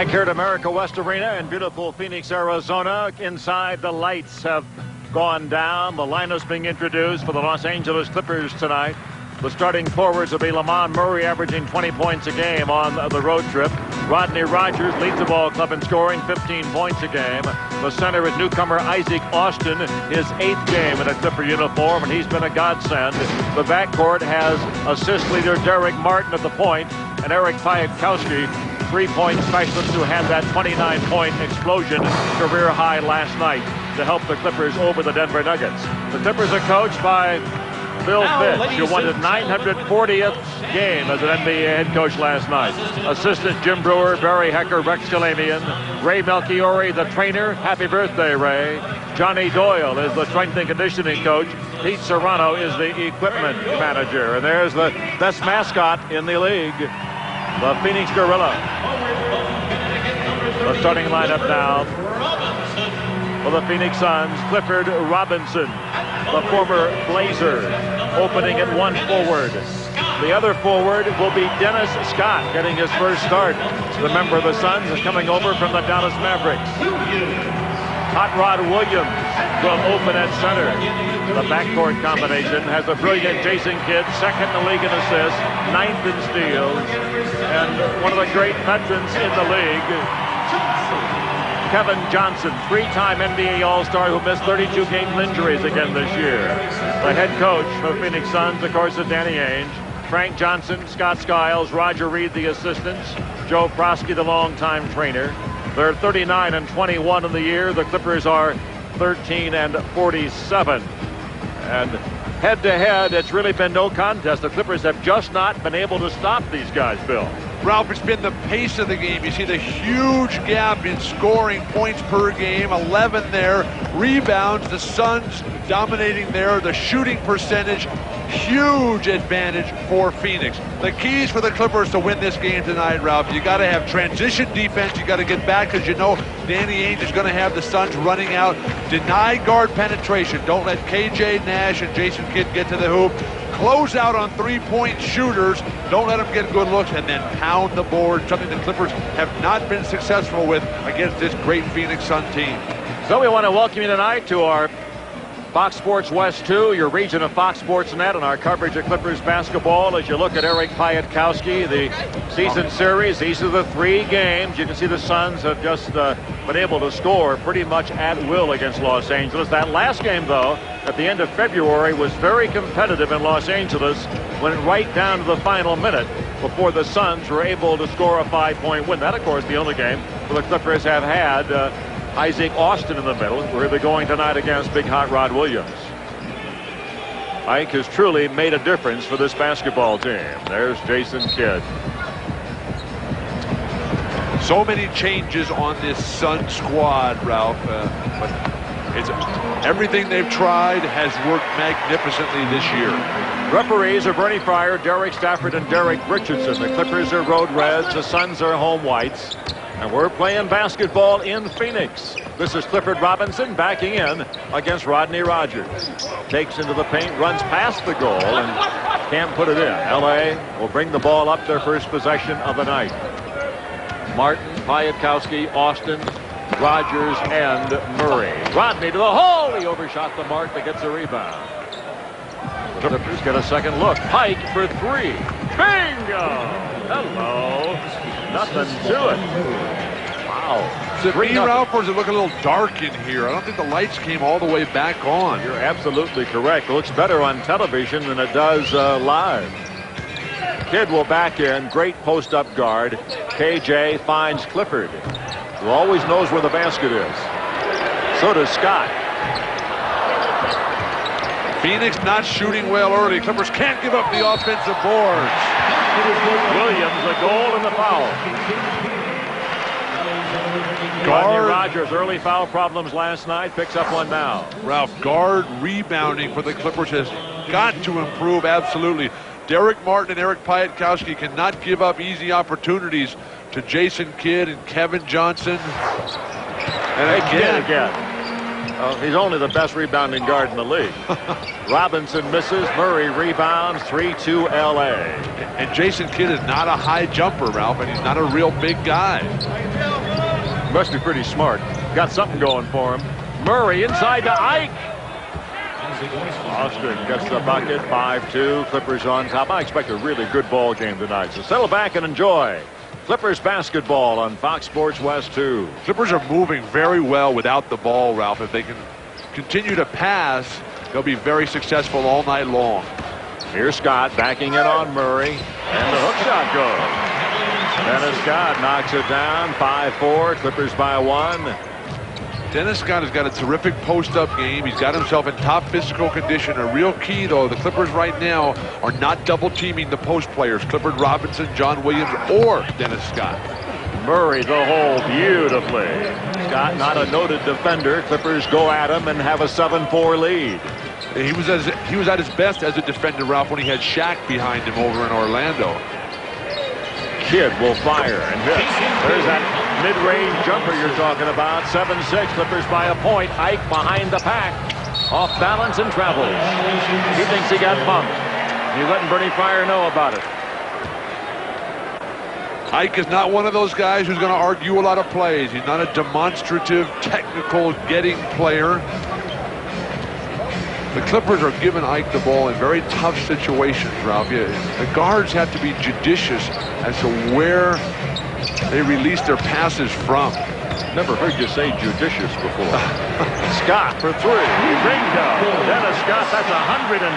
Back here at America West Arena in beautiful Phoenix, Arizona. Inside, the lights have gone down. The lineups being introduced for the Los Angeles Clippers tonight. The starting forwards will be Lamond Murray, averaging 20 points a game on the road trip. Rodney Rodgers leads the ball club in scoring, 15 points a game. The center is newcomer Isaac Austin, his 8th game in a Clipper uniform, and he's been a godsend. The backcourt has assist leader Darrick Martin at the point, and Eric Piatkowski, three-point specialist, who had that 29-point explosion career high last night to help the Clippers over the Denver Nuggets. The Clippers are coached by Bill Fitch, who won his 940th game as an NBA head coach last night. Assistant Jim Brewer, Barry Hecker, Rex Kalamian, Ray Melchiori, the trainer. Happy birthday, Ray. Johnny Doyle is the strength and conditioning coach. Pete Serrano is the equipment manager. And there's the best mascot in the league, the Phoenix Gorilla. The starting lineup now for the Phoenix Suns: Clifford Robinson, the former Blazer, opening at one forward. The other forward will be Dennis Scott, getting his first start. The member of the Suns is coming over from the Dallas Mavericks. Hot Rod Williams will open at center. The backcourt combination has a brilliant Jason Kidd, second in the league in assists, 9th in steals, and one of the great veterans in the league, Kevin Johnson, three-time NBA All-Star who missed 32 games with injuries again this year. The head coach of Phoenix Suns, of course, is Danny Ainge. Frank Johnson, Scott Skiles, Roger Reed, the assistants, Joe Prosky, the longtime trainer. They're 39-21 in the year. The Clippers are 13-47. And head-to-head, it's really been no contest. The Clippers have just not been able to stop these guys, Bill. Ralph, it's been the pace of the game. You see the huge gap in scoring, points per game, 11 there. Rebounds, the Suns dominating there. The shooting percentage, huge advantage for Phoenix. The keys for the Clippers to win this game tonight, Ralph, you got to have transition defense. You got to get back, because you know Danny Ainge is going to have the Suns running out. Deny guard penetration. Don't let KJ, Nash, and Jason Kidd get to the hoop. Close out on three-point shooters. Don't let them get good looks, and then pound the board, something the Clippers have not been successful with against this great Phoenix Sun team. So we want to welcome you tonight to our Fox Sports West 2, your region of Fox Sports Net, and our coverage of Clippers basketball. As you look at Eric Piatkowski, the season series, these are the 3 games. You can see the Suns have just been able to score pretty much at will against Los Angeles. That last game, though, at the end of February, was very competitive in Los Angeles, went right down to the final minute before the Suns were able to score a 5-point win. That, of course, the only game where the Clippers have had Isaac Austin in the middle, where they're going tonight against Big Hot Rod Williams. Ike has truly made a difference for this basketball team. There's Jason Kidd. So many changes on this Sun squad, Ralph. But it's everything they've tried has worked magnificently this year. Referees are Bernie Fryer, Derek Stafford, and Derek Richardson. The Clippers are road reds. The Suns are home whites. And we're playing basketball in Phoenix. This is Clifford Robinson backing in against Rodney Rodgers. Takes into the paint, runs past the goal, and can't put it in. L.A. will bring the ball up, their first possession of the night. Martin, Piatkowski, Austin, Rodgers, and Murray. Rodney to the hole. He overshot the mark, but gets a rebound. The Clippers get a second look. Pike for 3. Bingo! Hello. Nothing to it. Wow. Is it me, Ralph, or does it look a little dark in here? I don't think the lights came all the way back on. You're absolutely correct. It looks better on television than it does live. Kidd will back in. Great post-up guard. KJ finds Clifford, who always knows where the basket is. So does Scott. Phoenix not shooting well early. Clippers can't give up the offensive boards. Williams, the goal and the foul. Rodney Rodgers, early foul problems last night, picks up one now. Ralph, guard rebounding for the Clippers has got to improve, absolutely. Darrick Martin and Eric Piatkowski cannot give up easy opportunities to Jason Kidd and Kevin Johnson. And again. He's only the best rebounding guard in the league. Robinson misses. Murray rebounds. 3-2 LA. And Jason Kidd is not a high jumper, Ralph, and he's not a real big guy. Must be pretty smart. Got something going for him. Murray inside to Ike. Austin gets the bucket. 5-2. Clippers on top. I expect a really good ball game tonight. So settle back and enjoy Clippers basketball on Fox Sports West 2. Clippers are moving very well without the ball, Ralph. If they can continue to pass, they'll be very successful all night long. Here's Scott backing it on Murray. And the hook shot goes. Dennis Scott knocks it down. 5-4. Clippers by 1. Dennis Scott has got a terrific post-up game. He's got himself in top physical condition. A real key, though, the Clippers right now are not double-teaming the post players. Clifford Robinson, John Williams, or Dennis Scott. Murray the hole beautifully. Scott not a noted defender. Clippers go at him and have a 7-4 lead. He was at his best as a defender, Ralph, when he had Shaq behind him over in Orlando. Kidd will fire and hit. There's that mid-range jumper you're talking about. 7-6. Clippers by a point. Ike behind the pack. Off balance and travels. He thinks he got bumped. He's letting Bernie Fryer know about it. Ike is not one of those guys who's going to argue a lot of plays. He's not a demonstrative, technical, getting player. The Clippers are giving Ike the ball in very tough situations, Ralph. The guards have to be judicious as to where they release their passes from. Never heard you say judicious before. Scott for 3. Bingo. Dennis Scott, that's 110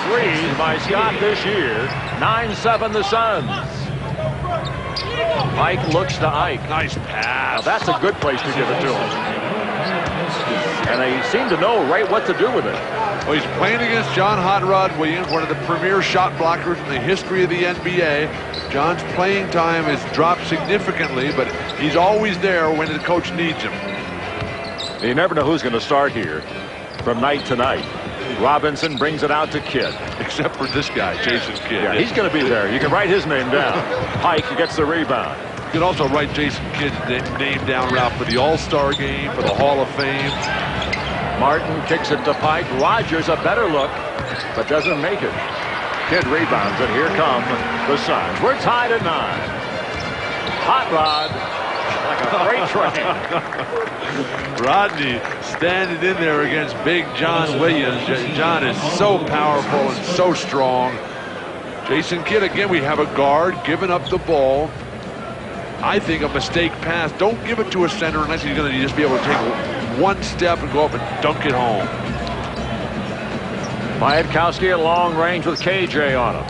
threes by Scott this year. 9-7 the Suns. Mike looks to Ike. Nice pass. Now that's a good place to give it to him. And they seem to know right what to do with it. Well, he's playing against John Hot Rod Williams, one of the premier shot blockers in the history of the NBA. John's playing time has dropped significantly, but he's always there when the coach needs him. You never know who's going to start here from night to night. Robinson brings it out to Kidd. Except for this guy, Jason Kidd. Yeah, he's going to be there. You can write his name down. Pike gets the rebound. You can also write Jason Kidd's name down, Ralph, for the All-Star game, for the Hall of Fame. Martin kicks it to Pike. Rodgers a better look, but doesn't make it. Kidd rebounds, and here come the Suns. We're tied at 9. Hot Rod, like a freight train. Rodney standing in there against big John Williams. John is so powerful and so strong. Jason Kidd, again, we have a guard giving up the ball. I think a mistake pass. Don't give it to a center unless he's going to just be able to take one step and go up and dunk it home. Piatkowski at long range with KJ on him.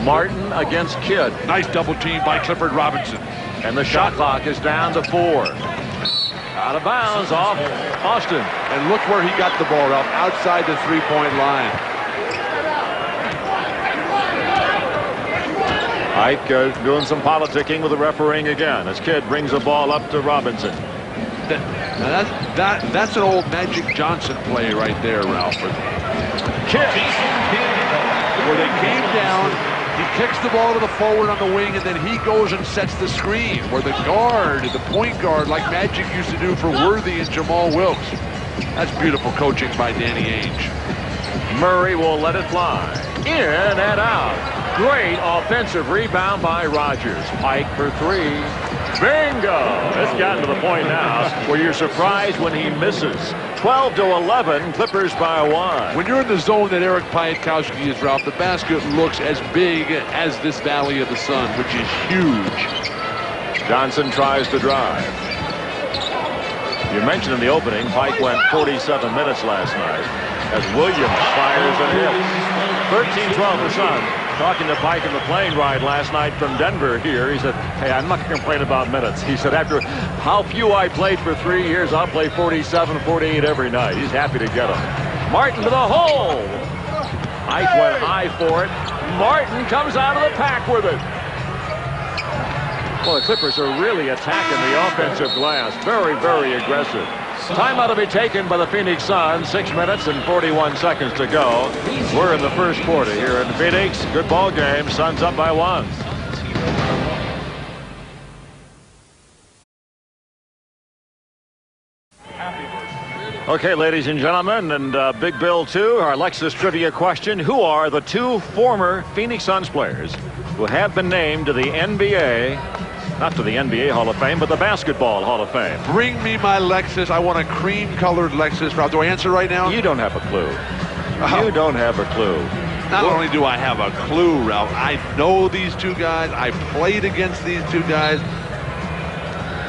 Martin against Kidd. Nice double team by Clifford Robinson. And the shot clock is down to 4. Out of bounds off Austin. And look where he got the ball, Ralph, outside the three-point line. Ike doing some politicking with the refereeing again as Kidd brings the ball up to Robinson. That's an old Magic Johnson play right there, Ralph. Kidd. Where they came down, he kicks the ball to the forward on the wing, and then he goes and sets the screen. Where the guard, the point guard, like Magic used to do for Worthy and Jamal Wilkes. That's beautiful coaching by Danny Ainge. Murray will let it fly. In and out. Great offensive rebound by Rodgers. Pike for 3. Bingo! It's gotten to the point now where you're surprised when he misses. 12-11, Clippers by 1. When you're in the zone that Eric Piatkowski is, Ralph, the basket looks as big as this Valley of the Sun, which is huge. Johnson tries to drive. You mentioned in the opening, Pike went 47 minutes last night as Williams fires and hits. 13-12 the Sun. Talking to Pike in the plane ride last night from Denver here, he said, hey, I'm not going to complain about minutes. He said, after how few I played for 3 years, I'll play 47, 48 every night. He's happy to get them. Martin to the hole. Ike went high for it. Martin comes out of the pack with it. Well, the Clippers are really attacking the offensive glass. Very, very aggressive. Timeout to be taken by the Phoenix Suns. 6 minutes and 41 seconds to go. We're in the first quarter here in Phoenix. Good ball game. Suns up by 1. Okay, ladies and gentlemen, and Big Bill too, our Lexus trivia question. Who are the 2 former Phoenix Suns players who have been named to the NBA, not to the NBA Hall of Fame, but the Basketball Hall of Fame. Bring me my Lexus. I want a cream-colored Lexus. Ralph, do I answer right now? You don't have a clue. You don't have a clue. Not only do I have a clue, Ralph, I know these two guys. I played against these two guys.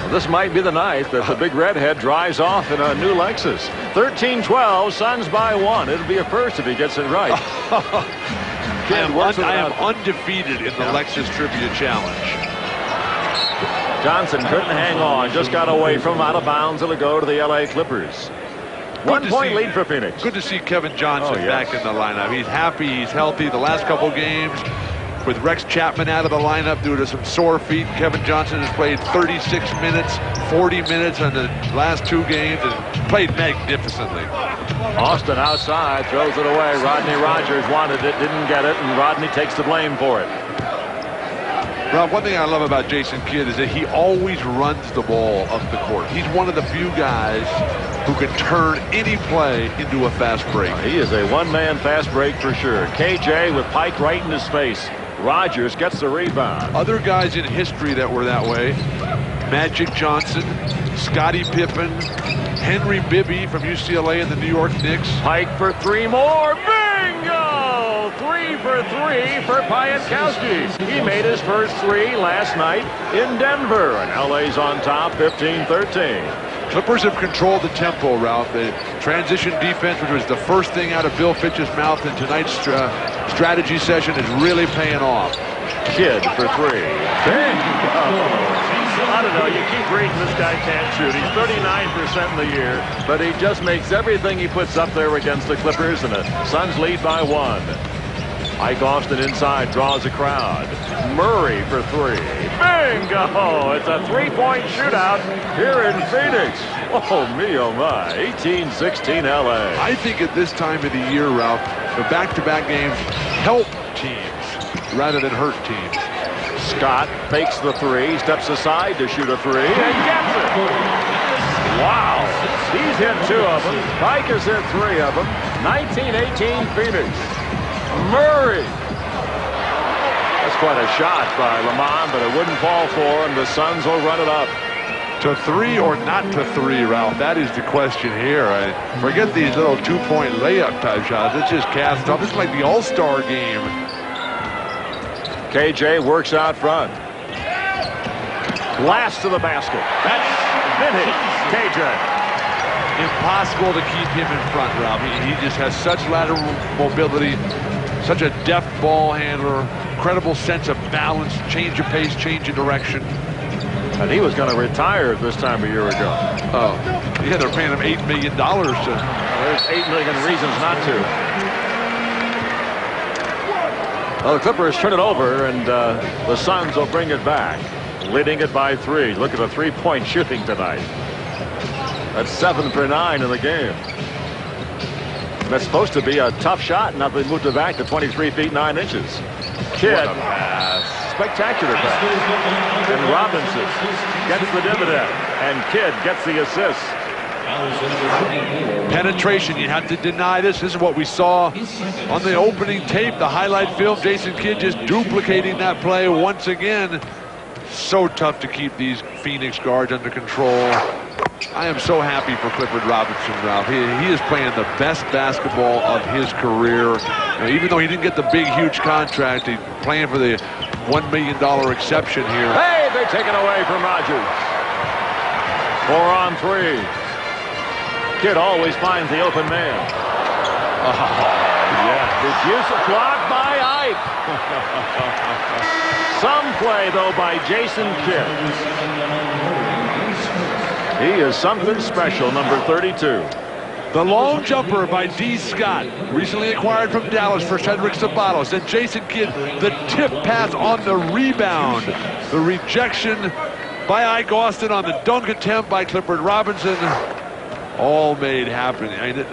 Well, this might be the night that the big redhead drives off in a new Lexus. 13-12, Suns by 1. It'll be a first if he gets it right. I am undefeated in the Lexus Trivia Challenge. Johnson couldn't hang on. Just got away from out of bounds. It'll go to the LA Clippers. 1 point lead for Phoenix. Good to see Kevin Johnson back in the lineup. He's happy. He's healthy. The last couple games with Rex Chapman out of the lineup due to some sore feet, Kevin Johnson has played 36 minutes, 40 minutes in the last 2 games and played magnificently. Austin outside, throws it away. Rodney Rodgers wanted it, didn't get it, and Rodney takes the blame for it. Rob, one thing I love about Jason Kidd is that he always runs the ball up the court. He's one of the few guys who can turn any play into a fast break. He is a one-man fast break for sure. KJ with Pike right in his face. Rodgers gets the rebound. Other guys in history that were that way: Magic Johnson, Scottie Pippen, Henry Bibby from UCLA and the New York Knicks. Pike for 3 more. Bingo! 3 for 3 for Piatkowski. He made his first 3 last night in Denver, and LA's on top 15-13. Clippers have controlled the tempo, Ralph. The transition defense, which was the first thing out of Bill Fitch's mouth in tonight's strategy session, is really paying off. Kidd for 3. I don't know. You keep reading this guy can't shoot. He's 39% in the year, but he just makes everything he puts up there against the Clippers, and the Suns lead by 1. Mike Austin inside draws a crowd. Murray for 3. Bingo! It's a 3-point shootout here in Phoenix. Oh, me, oh, my. 18-16 LA. I think at this time of the year, Ralph, the back-to-back games help teams rather than hurt teams. Scott fakes the 3, steps aside to shoot a 3, and gets it. Wow. He's hit 2 of them. Pike has hit 3 of them. 19-18 Phoenix. Murray. That's quite a shot by Lamond, but it wouldn't fall for him. The Suns will run it up. To 3 or not to 3, Ralph? That is the question here. Forget these little 2-point layup type shots. It's just cast off. It's like the All-Star game. KJ works out front. Blast to the basket. That's vintage KJ. Impossible to keep him in front, Ralph. He just has such lateral mobility, such a deft ball handler, incredible sense of balance, change of pace, change of direction. And he was going to retire this time a year ago. Oh, yeah, they're paying him $8 million. There's 8 million reasons not to. Well, the Clippers turn it over, and the Suns will bring it back, leading it by 3. Look at the 3-point shooting tonight. That's 7 for 9 in the game. That's supposed to be a tough shot. Now they moved it back to 23 feet 9 inches. Kidd, spectacular pass. And Robinson gets the dividend, and Kidd gets the assist. Penetration, you have to deny this. This is what we saw on the opening tape, the highlight film. Jason Kidd just duplicating that play once again. So tough to keep these Phoenix guards under control. I am so happy for Clifford Robinson, Ralph. He is playing the best basketball of his career. Even though he didn't get the big, huge contract, he's playing for the $1 million exception here. Hey, they take it away from Rodgers. 4 on 3. Kidd always finds the open man. Oh, yeah. Diffusive block by Ike. Some play, though, by Jason Kidd. He is something special, number 32. The long jumper by D. Scott, recently acquired from Dallas for Cedric Sabatos. And Jason Kidd, the tip pass on the rebound. The rejection by Ike Austin on the dunk attempt by Clifford Robinson. All made happen. I mean,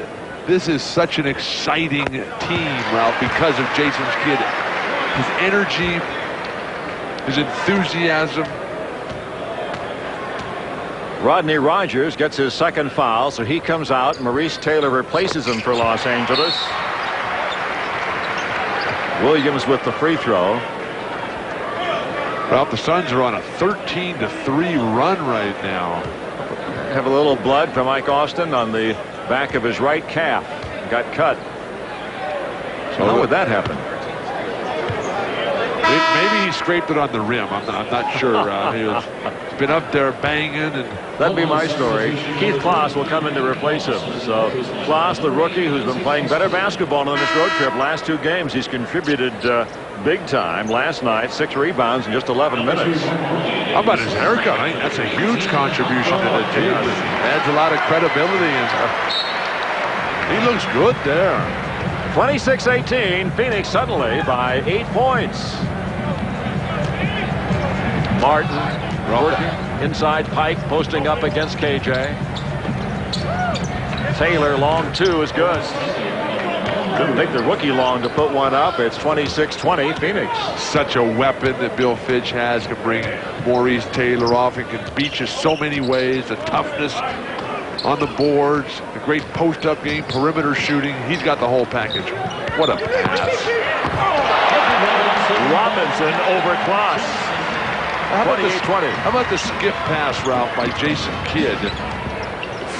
this is such an exciting team, Ralph, because of Jason Kidd. His energy, his enthusiasm. Rodney Rodgers gets his second foul, so he comes out. Maurice Taylor replaces him for Los Angeles. Williams with the free throw. Well, the Suns are on a 13-3 run right now. Have a little blood from Mike Austin on the back of his right calf. Got cut. So how would that happen? Maybe he scraped it on the rim. I'm not sure. He's been up there banging. And that'd be my story. Keith Klaas will come in to replace him. So Klaas, the rookie who's been playing better basketball on this road trip last 2 games. He's contributed big time last night. 6 rebounds in just 11 minutes. How about his haircut? I think that's a huge contribution to the team. Adds a lot of credibility. And he looks good there. 26-18. Phoenix suddenly by 8 points. Martin working inside Pike, posting up against KJ. Taylor, long 2 is good. Didn't take the rookie long to put one up. It's 26-20 Phoenix. Such a weapon that Bill Fitch has. Can bring Maurice Taylor off and can beat you so many ways. The toughness on the boards, the great post-up game, perimeter shooting. He's got the whole package. What a pass. Robinson over Klaas. 28-20. How about the skip pass route by Jason Kidd?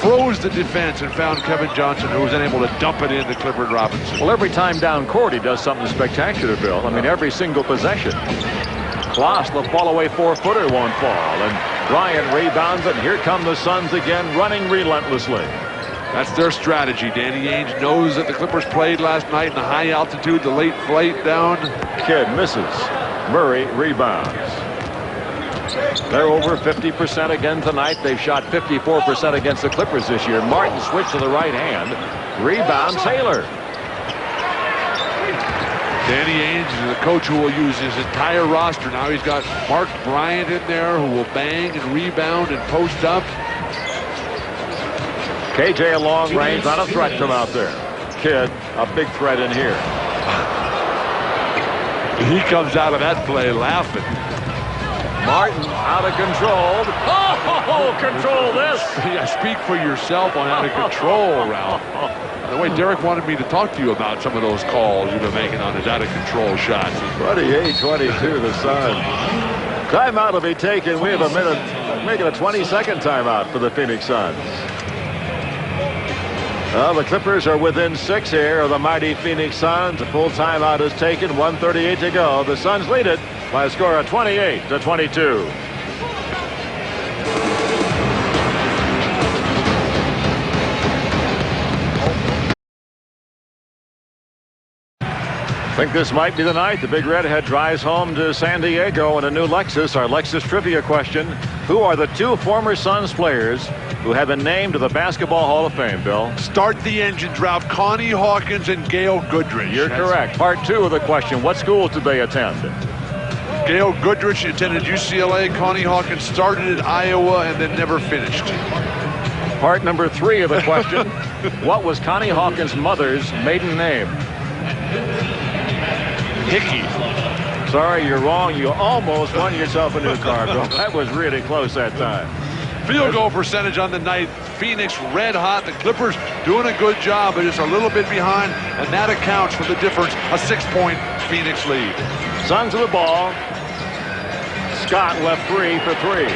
Froze the defense and found Kevin Johnson, who was unable to dump it into Clifford Robinson. Well, every time down court, he does something spectacular, Bill. I mean, every single possession. Klaas, the fall-away 4-footer won't fall. And Bryant rebounds it. And here come the Suns again, running relentlessly. That's their strategy. Danny Ainge knows that the Clippers played last night in the high altitude, the late flight down. Kidd misses. Murray rebounds. They're over 50% again tonight. They've shot 54% against the Clippers this year. Martin switched to the right hand. Rebound Taylor. Danny Ainge is the coach who will use his entire roster. Now he's got Mark Bryant in there who will bang and rebound and post up. KJ a long range, not a threat from out there. Kidd, a big threat in here. He comes out of that play laughing. Martin out of control. Oh, control this. Yeah, speak for yourself on out of control, Ralph. By the way, Darrick wanted me to talk to you about some of those calls you've been making on his out of control shots. 28-22, the Suns. Timeout will be taken. We have a minute, making a 20-second timeout for the Phoenix Suns. Well, the Clippers are within 6 here of the mighty Phoenix Suns. A full timeout is taken. 1:38 to go. The Suns lead it by a score of 28-22. I think this might be the night the Big Redhead drives home to San Diego in a new Lexus. Our Lexus trivia question: who are the 2 former Suns players who have been named to the Basketball Hall of Fame, Bill? Start the engines, Ralph. Connie Hawkins and Gail Goodrich. You're correct. Part 2 of the question: what schools did they attend? Gail Goodrich attended UCLA. Connie Hawkins started at Iowa and then never finished. Part number 3 of the question: what was Connie Hawkins' mother's maiden name? Hickey. Sorry, you're wrong. You almost won yourself a new car, Bill. That was really close that time. Field goal percentage on the night. Phoenix red hot. The Clippers doing a good job, but just a little bit behind, and that accounts for the difference. A 6-point Phoenix lead. Suns with the ball. Scott left 3 for 3.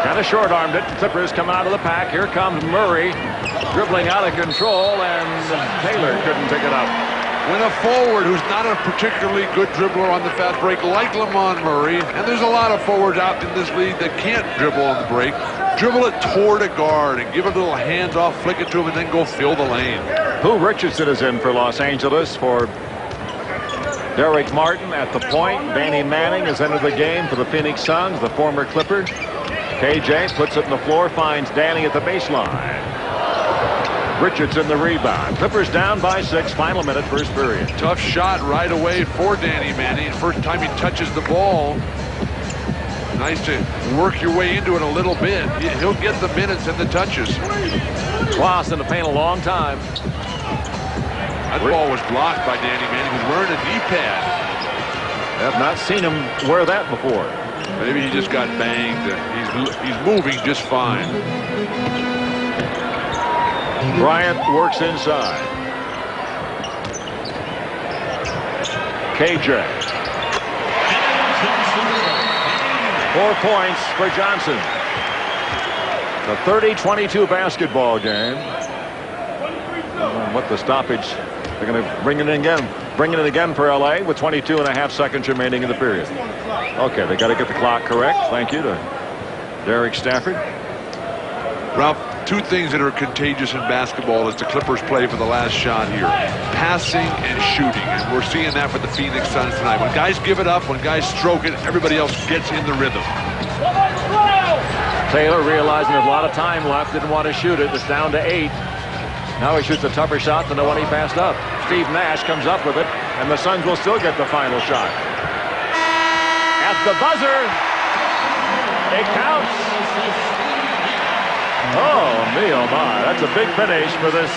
Kind of short-armed it. Clippers come out of the pack. Here comes Murray, dribbling out of control, and Taylor couldn't pick it up. When a forward who's not a particularly good dribbler on the fast break, like Lamond Murray, and there's a lot of forwards out in this league that can't dribble on the break, dribble it toward a guard and give it a little hands-off, flick it to him, and then go fill the lane. Pooh Richardson is in for Los Angeles for Darrick Martin at the point. Danny Manning has entered the game for the Phoenix Suns, the former Clipper. KJ puts it in the floor, finds Danny at the baseline. Richardson the rebound. Clippers down by 6. Final minute, first period. Tough shot right away for Danny Manning. First time he touches the ball. Nice to work your way into it a little bit. He'll get the minutes and the touches. Klaas in the paint a long time. That ball was blocked by Danny Manning. He was wearing a knee pad. Have not seen him wear that before. Maybe he just got banged. He's moving just fine. Bryant works inside. KJ. 4 points for Johnson. The 30-22 basketball game. What the stoppage? They're going to bring it in again for LA with 22.5 seconds remaining in the period. Okay, they got to get the clock correct. Thank you to Darrick Stafford. Ralph, two things that are contagious in basketball as the Clippers play for the last shot here: passing and shooting. And we're seeing that with the Phoenix Suns tonight. When guys give it up, when guys stroke it, everybody else gets in the rhythm. Taylor, realizing there's a lot of time left, didn't want to shoot it. It's down to 8. Now he shoots a tougher shot than the one he passed up. Steve Nash comes up with it, and the Suns will still get the final shot. At the buzzer, it counts. Oh, me, oh my. That's a big finish for this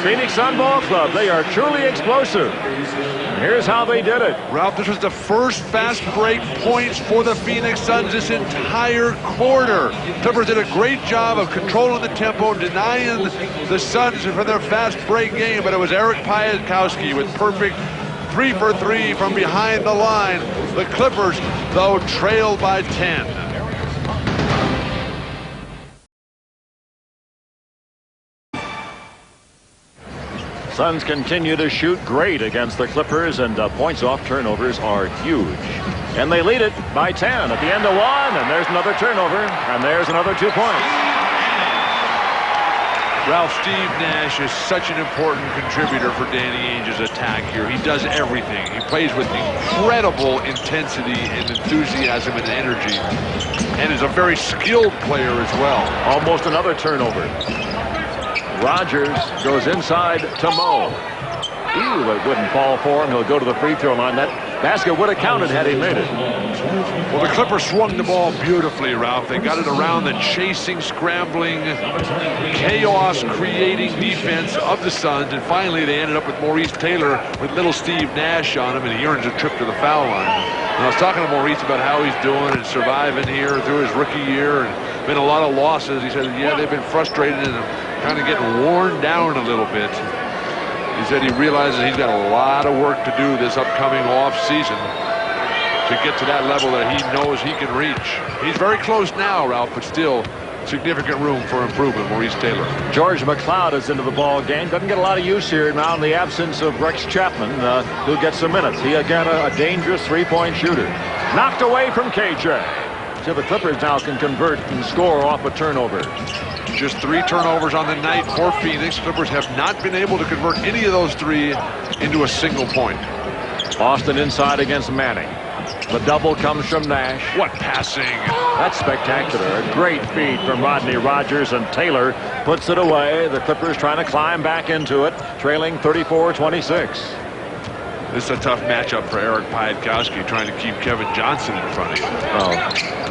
Phoenix Sun Ball Club. They are truly explosive. And here's how they did it. Ralph, this was the first fast break points for the Phoenix Suns this entire quarter. Clippers did a great job of controlling the tempo, denying the Suns for their fast break game, but it was Eric Piatkowski with perfect 3 for 3 from behind the line. The Clippers, though, trailed by 10. Suns continue to shoot great against the Clippers, and points off turnovers are huge. And they lead it by 10 at the end of 1, and there's another turnover, and there's another 2 points. Ralph, Steve Nash is such an important contributor for Danny Ainge's attack here. He does everything. He plays with incredible intensity and enthusiasm and energy, and is a very skilled player as well. Almost another turnover. Rodgers goes inside to Mo. Ooh, it wouldn't fall for him. He'll go to the free throw line. That basket would have counted had he made it. Well, the Clippers swung the ball beautifully, Ralph. They got it around the chasing, scrambling, chaos-creating defense of the Suns, and finally they ended up with Maurice Taylor with little Steve Nash on him, and he earns a trip to the foul line. And I was talking to Maurice about how he's doing and surviving here through his rookie year, and been a lot of losses. He said, yeah, they've been frustrated and kind of getting worn down a little bit. He said he realizes he's got a lot of work to do this upcoming off season to get to that level that he knows he can reach. He's very close now, Ralph, but still significant room for improvement, Maurice Taylor. George McCloud is into the ball game. Doesn't get a lot of use here now in the absence of Rex Chapman, who gets some minutes. He again a dangerous three-point shooter. Knocked away from KJ. So the Clippers now can convert and score off a turnover. Just 3 turnovers on the night for Phoenix. Clippers have not been able to convert any of those 3 into a single point. Austin inside against Manning. The double comes from Nash. What passing! That's spectacular. A great feed from Rodney, Rodgers, and Taylor puts it away. The Clippers trying to climb back into it, trailing 34-26. This is a tough matchup for Eric Piatkowski, trying to keep Kevin Johnson in front of him. Oh,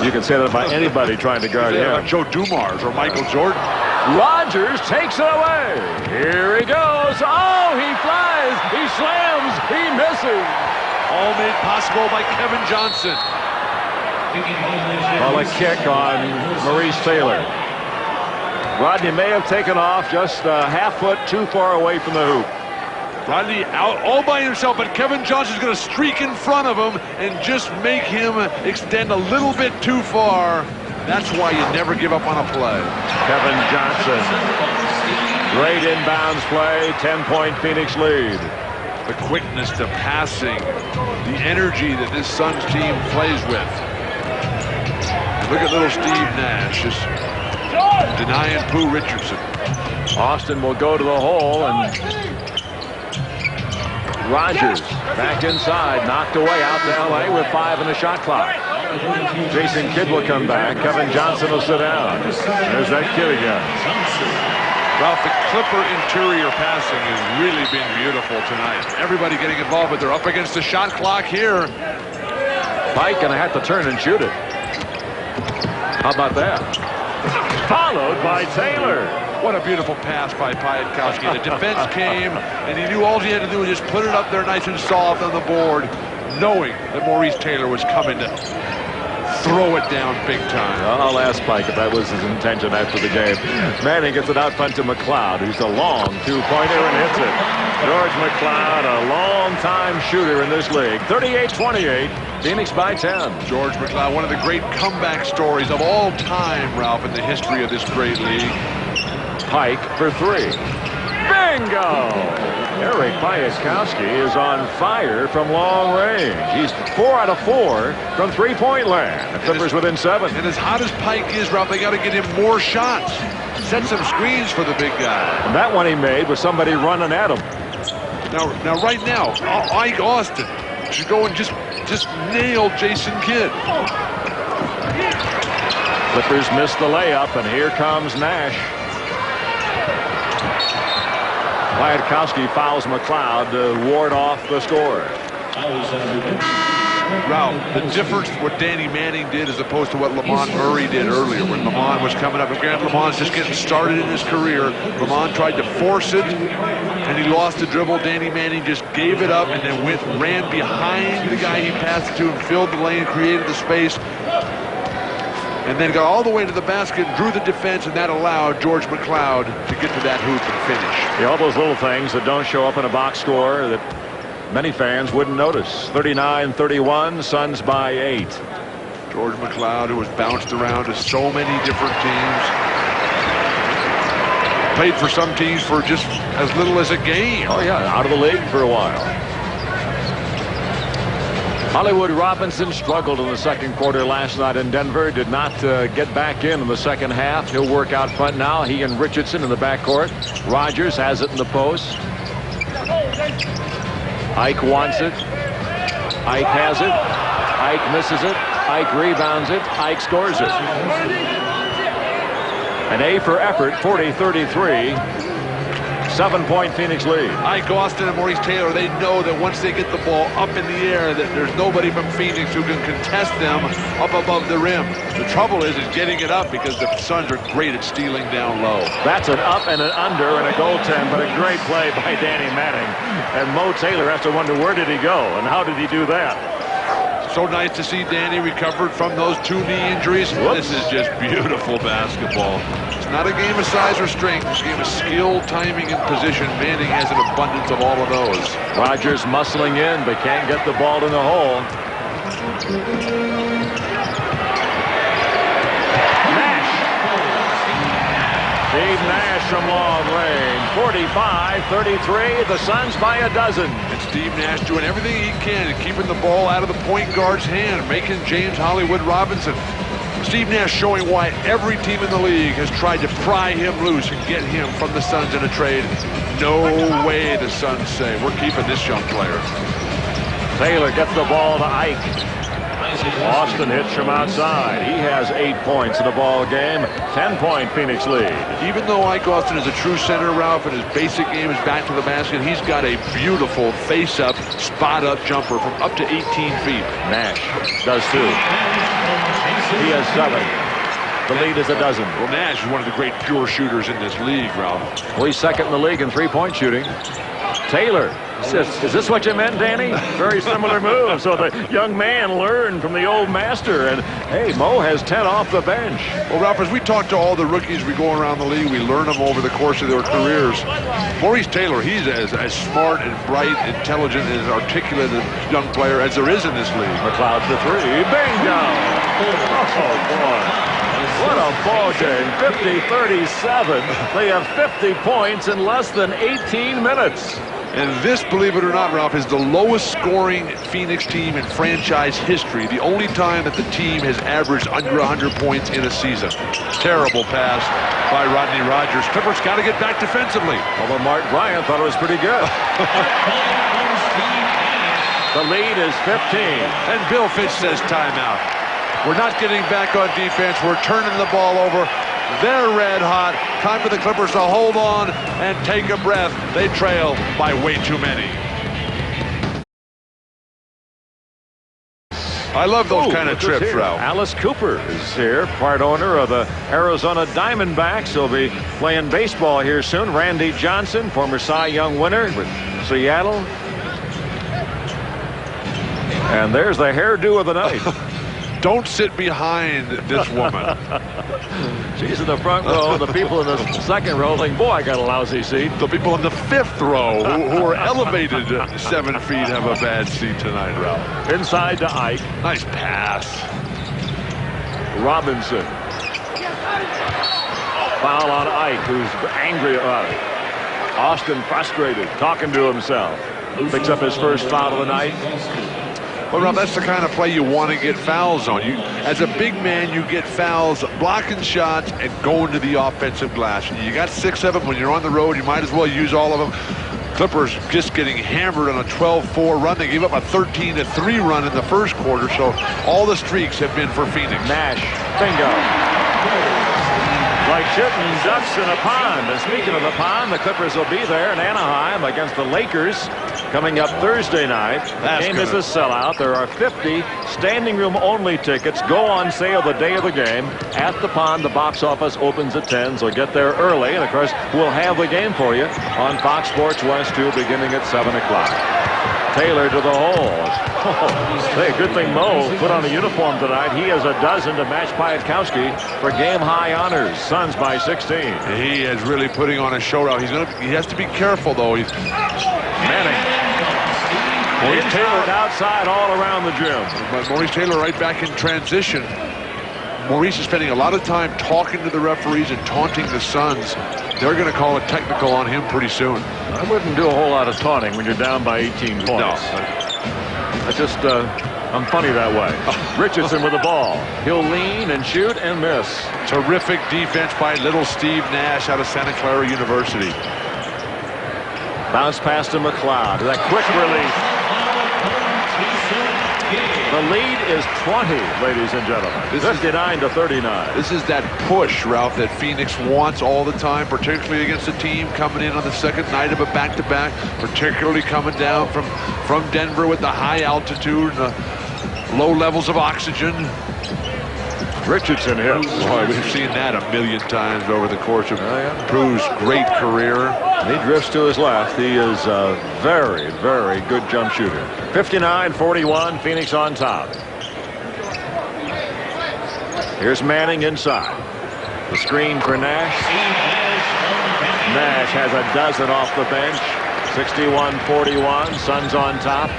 you can say that about anybody trying to guard him. Like Joe Dumars or Michael Jordan. Rodgers takes it away. Here he goes. Oh, he flies. He slams. He misses. All made possible by Kevin Johnson. Well, a kick on Maurice Taylor. Rodney may have taken off just a half foot too far away from the hoop. Rodney out all by himself, but Kevin Johnson's going to streak in front of him and just make him extend a little bit too far. That's why you never give up on a play. Kevin Johnson. Great inbounds play. 10-point Phoenix lead. The quickness, the passing, the energy that this Suns team plays with. And look at little Steve Nash just denying Pooh Richardson. Austin will go to the hole, and Rodgers back inside, knocked away out to LA with 5 in the shot clock. Jason Kidd will come back. Kevin Johnson will sit down. There's that kid again. Ralph, the Clipper interior passing has really been beautiful tonight. Everybody getting involved, but they're up against the shot clock here. Pike gonna have to turn and shoot it. How about that? Followed by Taylor. What a beautiful pass by Piatkowski. The defense came, and he knew all he had to do was just put it up there nice and soft on the board, knowing that Maurice Taylor was coming to throw it down big time. I'll ask Pike if that was his intention after the game. Manning gets it out front to McCloud, who's a long two-pointer and hits it. George McCloud, a long-time shooter in this league. 38-28, Phoenix by 10. George McCloud, one of the great comeback stories of all time, Ralph, in the history of this great league. Pike for 3. Bingo! Eric Piatkowski is on fire from long range. He's 4 out of 4 from three-point land. The Clippers within 7. And as hot as Pike is, Ralph, they got to get him more shots. Set some screens for the big guy. And that one he made with somebody running at him. Now, right now, Ike Austin should go and just nail Jason Kidd. Clippers missed the layup, and here comes Nash. Piatkowski fouls McCloud to ward off the score. Ralph, the difference what Danny Manning did as opposed to what Lamond Murray did earlier when Lamond was coming up. And granted, Lamond's just getting started in his career. Lamond tried to force it, and he lost the dribble. Danny Manning just gave it up and then ran behind the guy he passed it to and filled the lane, created the space, and then got all the way to the basket, drew the defense, and that allowed George McCloud to get to that hoop and finish. Yeah, all those little things that don't show up in a box score that many fans wouldn't notice. 39-31, Suns by 8. George McCloud, who has bounced around to so many different teams. Played for some teams for just as little as a game. Oh, yeah, out of the league for a while. Hollywood Robinson struggled in the second quarter last night in Denver. Did not get back in the second half. He'll work out front now. He and Richardson in the backcourt. Rodgers has it in the post. Ike wants it. Ike has it. Ike misses it. Ike rebounds it. Ike scores it. An A for effort, 40-33. 7-point Phoenix lead. Ike Austin and Maurice Taylor, they know that once they get the ball up in the air, that there's nobody from Phoenix who can contest them up above the rim. The trouble is getting it up because the Suns are great at stealing down low. That's an up and an under and a goaltend, but a great play by Danny Manning. And Mo Taylor has to wonder, where did he go and how did he do that? So nice to see Danny recovered from those 2 knee injuries. Whoops. This is just beautiful basketball. It's not a game of size or strength. It's a game of skill, timing, and position. Manning has an abundance of all of those. Rodgers muscling in, but can't get the ball in the hole. Nash. Steve Nash from long range. 45-33. The Suns by a dozen. And Steve Nash doing everything he can and keeping the ball out of the point guard's hand, making James Hollywood Robinson. Steve Nash showing why every team in the league has tried to pry him loose and get him from the Suns in a trade. No way, the Suns say. We're keeping this young player. Taylor gets the ball to Ike. Austin hits from outside. He has 8 points in the ball game. 10-point Phoenix lead. Even though Ike Austin is a true center, Ralph, and his basic game is back to the basket, he's got a beautiful face-up, spot-up jumper from up to 18 feet. Nash does too. He has 7. The lead is a dozen. Well, Nash is one of the great pure shooters in this league, Ralph. Well, he's second in the league in three-point shooting. Taylor says, is this what you meant, Danny? Very similar move. So the young man learned from the old master. And, hey, Mo has 10 off the bench. Well, Ralph, as we talk to all the rookies we go around the league, we learn them over the course of their careers. Maurice Taylor, he's as smart and bright, intelligent, and articulate a young player as there is in this league. McCloud for 3. Bingo! Oh, boy. What a ball game. 50-37. They have 50 points in less than 18 minutes. And this, believe it or not, Ralph, is the lowest scoring Phoenix team in franchise history. The only time that the team has averaged under 100 points in a season. Terrible pass by Rodney Rodgers. Clippers got to get back defensively. Although Mark Bryant thought it was pretty good. The lead is 15. And Bill Fitch says timeout. We're not getting back on defense. We're turning the ball over. They're red hot. Time for the Clippers to hold on and take a breath. They trail by way too many. I love those kind of trips, Ralph. Alice Cooper is here, part owner of the Arizona Diamondbacks. He'll be playing baseball here soon. Randy Johnson, former Cy Young winner with Seattle. And there's the hairdo of the night. Don't sit behind this woman. She's in the front row. The people in the second row think, boy, I got a lousy seat. The people in the fifth row who are elevated 7 feet have a bad seat tonight, Ralph. Inside to Ike. Nice pass. Robinson. Foul on Ike, who's angry about it. Austin frustrated, talking to himself. Picks up his first foul of the night. Well, Rob, that's the kind of play you want to get fouls on. As a big man, you get fouls blocking shots and going to the offensive glass. You got 6 of them. When you're on the road, you might as well use all of them. Clippers just getting hammered on a 12-4 run. They gave up a 13-3 run in the first quarter, so all the streaks have been for Phoenix. Nash, bingo. Like shooting ducks in a pond. And speaking of the pond, the Clippers will be there in Anaheim against the Lakers coming up Thursday night. The game is a sellout. There are 50 standing room only tickets. Go on sale the day of the game at the pond. The box office opens at 10, so get there early. And of course, we'll have the game for you on Fox Sports West 2 beginning at 7 o'clock. Taylor to the hole. Hey, good thing Mo put on a uniform tonight. He has a dozen to match Piatkowski for game-high honors. Suns by 16. He is really putting on a show out. He has to be careful, though. Manning. Maurice Taylor outside all around the gym. But Maurice Taylor right back in transition. Maurice is spending a lot of time talking to the referees and taunting the Suns. They're going to call a technical on him pretty soon. I wouldn't do a whole lot of taunting when you're down by 18 points. No. I'm funny that way. Richardson with the ball. He'll lean and shoot and miss. Terrific defense by little Steve Nash out of Santa Clara University. Bounce pass to McCloud. That quick release. The lead is 20, ladies and gentlemen. 59-39. This is that push, Ralph, that Phoenix wants all the time, particularly against a team coming in on the second night of a back-to-back, particularly coming down from Denver with the high altitude and the low levels of oxygen. Richardson hits. Boy, we've seen that a million times over the course of Pooh's great career. He drifts to his left. He is a very, very good jump shooter. 59-41, Phoenix on top. Here's Manning inside. The screen for Nash. Nash has a dozen off the bench. 61-41, Suns on top.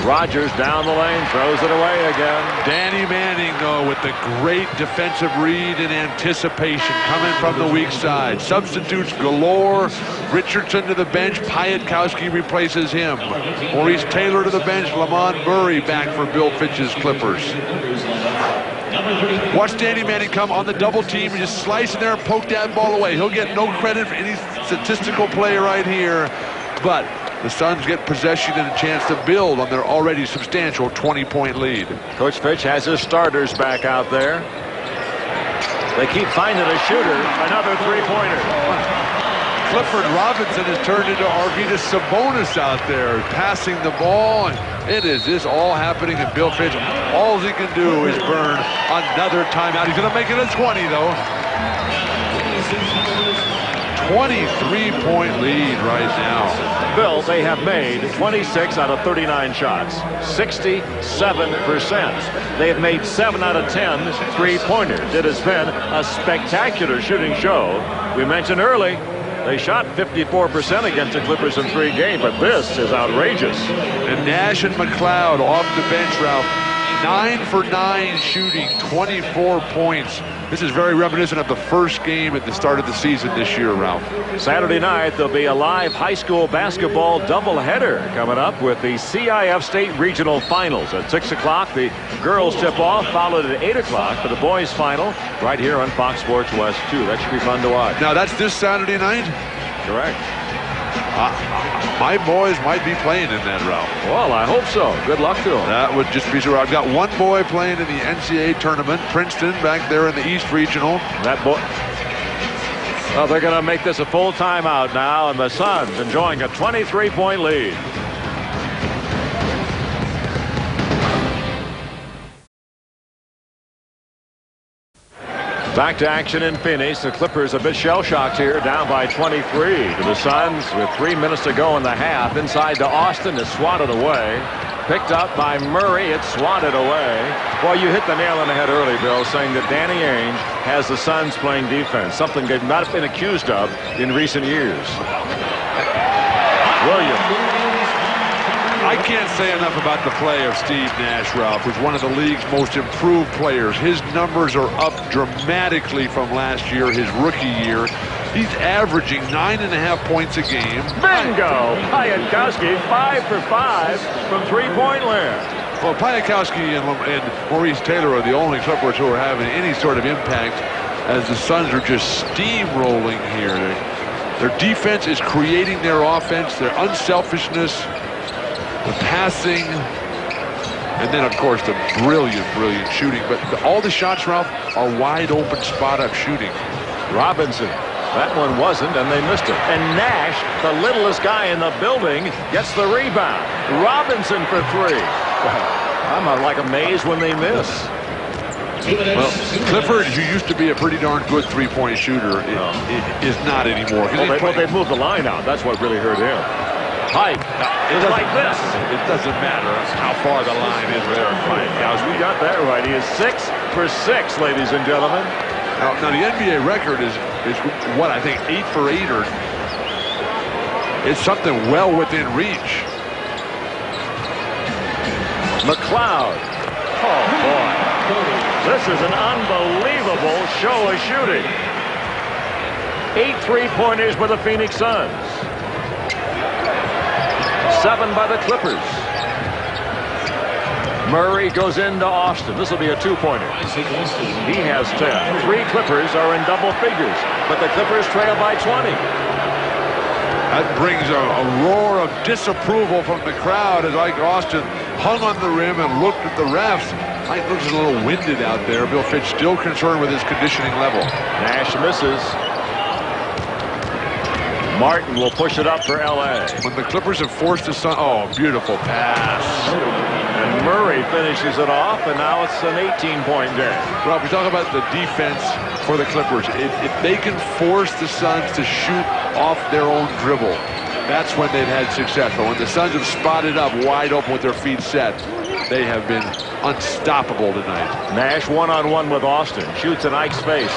Rodgers down the lane, throws it away again. Danny Manning, though, with the great defensive read and anticipation coming from the weak side. Substitutes galore. Richardson to the bench. Piatkowski replaces him. Maurice Taylor to the bench. Lamond back for Bill Fitch's Clippers. Watch Danny Manning come on the double team and just slice in there and poke that ball away. He'll get no credit for any statistical play right here, but the Suns get possession and a chance to build on their already substantial 20-point lead. Coach Fitch has his starters back out there. They keep finding a shooter. Another three-pointer. Clifford Robinson has turned into Arvydas Sabonis out there, passing the ball. It is this all happening, and Bill Fitch, all he can do is burn another timeout. He's going to make it a 20, though. 23-point lead right now. Bill, they have made 26 out of 39 shots, 67%. They have made 7 out of 10 three-pointers. It has been a spectacular shooting show. We mentioned early, they shot 54% against the Clippers in 3 games, but this is outrageous. And Nash and McCloud off the bench, Ralph. 9 for 9 shooting, 24 points. This is very reminiscent of the first game at the start of the season this year, Ralph. Saturday night, there'll be a live high school basketball doubleheader coming up with the CIF State Regional Finals. At 6 o'clock, the girls tip-off, followed at 8 o'clock for the boys' final, right here on Fox Sports West 2. That should be fun to watch. Now, that's this Saturday night? Correct. My boys might be playing in that, Ralph. Well, I hope so. Good luck to them. That would just be sure. I've got one boy playing in the NCAA tournament, Princeton, back there in the East Regional. That boy. Well, they're going to make this a full timeout now, and the Suns enjoying a 23-point lead. Back to action in Phoenix. The Clippers a bit shell-shocked here, down by 23 to the Suns with 3 minutes to go in the half. Inside to Austin is swatted away. Picked up by Murray. It's swatted away. Well, you hit the nail on the head early, Bill, saying that Danny Ainge has the Suns playing defense, something they've not been accused of in recent years. Williams. I can't say enough about the play of Steve Nash, Ralph, who's one of the league's most improved players. His numbers are up dramatically from last year, his rookie year. He's averaging 9.5 points a game. Bingo! Piatkowski 5 for 5 from three-point land. Well, Piatkowski and Maurice Taylor are the only Clippers who are having any sort of impact, as the Suns are just steamrolling here. Their defense is creating their offense, their unselfishness, the passing, and then, of course, the brilliant shooting. But all the shots, Ralph, are wide open spot-up shooting. Robinson. That one wasn't, and they missed it. And Nash, the littlest guy in the building, gets the rebound. Robinson for three. I'm like amazed when they miss. Well, Clifford, who used to be a pretty darn good three-point shooter, is not anymore. Well, they've moved the line out. That's what really hurt him. Pike. It's like this. It doesn't matter how far the line is there. You got that right. He is 6 for 6, ladies and gentlemen. Now the NBA record is what, I think 8 for 8, or it's something well within reach. McCloud. Oh boy, this is an unbelievable show of shooting. 8 3-pointers by the Phoenix Suns. 7 by the Clippers. Murray goes into Austin. This will be a two-pointer. He has 10. 3 Clippers are in double figures, but the Clippers trail by 20. That brings a roar of disapproval from the crowd as Ike Austin hung on the rim and looked at the refs. Ike looks a little winded out there. Bill Fitch still concerned with his conditioning level. Nash misses. Martin will push it up for L.A. When the Clippers have forced the Sun, oh, beautiful pass. And Murray finishes it off, and now it's an 18-point game. Rob, we talk about the defense for the Clippers. If they can force the Suns to shoot off their own dribble, that's when they've had success. But when the Suns have spotted up wide open with their feet set, they have been unstoppable tonight. Nash one-on-one with Austin. Shoots in Ike's face.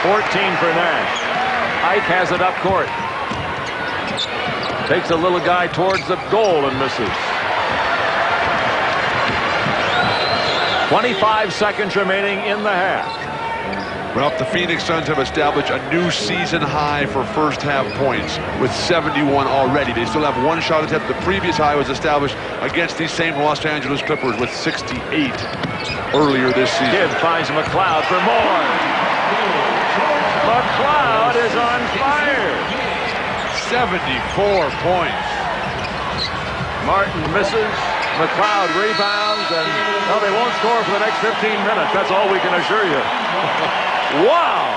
14 for Nash. Ike has it up court. Takes a little guy towards the goal and misses. 25 seconds remaining in the half. Well, the Phoenix Suns have established a new season high for first half points with 71 already. They still have one shot attempt. The previous high was established against these same Los Angeles Clippers with 68 earlier this season. Kidd finds McCloud for more. McCloud is on fire. 74 points. Martin misses. McCloud rebounds, and well, they won't score for the next 15 minutes. That's all we can assure you. Wow,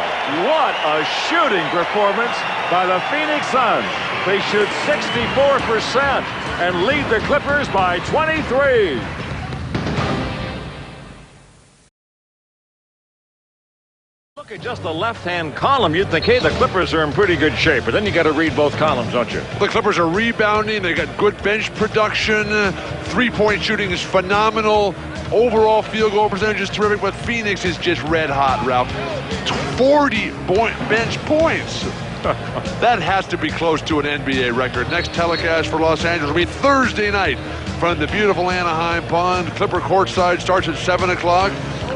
what a shooting performance by the Phoenix Suns. They shoot 64% and lead the Clippers by 23. Look at just the left-hand column. You'd think, hey, the Clippers are in pretty good shape. But then you got to read both columns, don't you? The Clippers are rebounding. They got good bench production. Three-point shooting is phenomenal. Overall field goal percentage is terrific. But Phoenix is just red hot, Ralph. 40 bench points. That has to be close to an NBA record. Next telecast for Los Angeles will be Thursday night from the beautiful Anaheim Pond. Clipper courtside starts at 7 o'clock.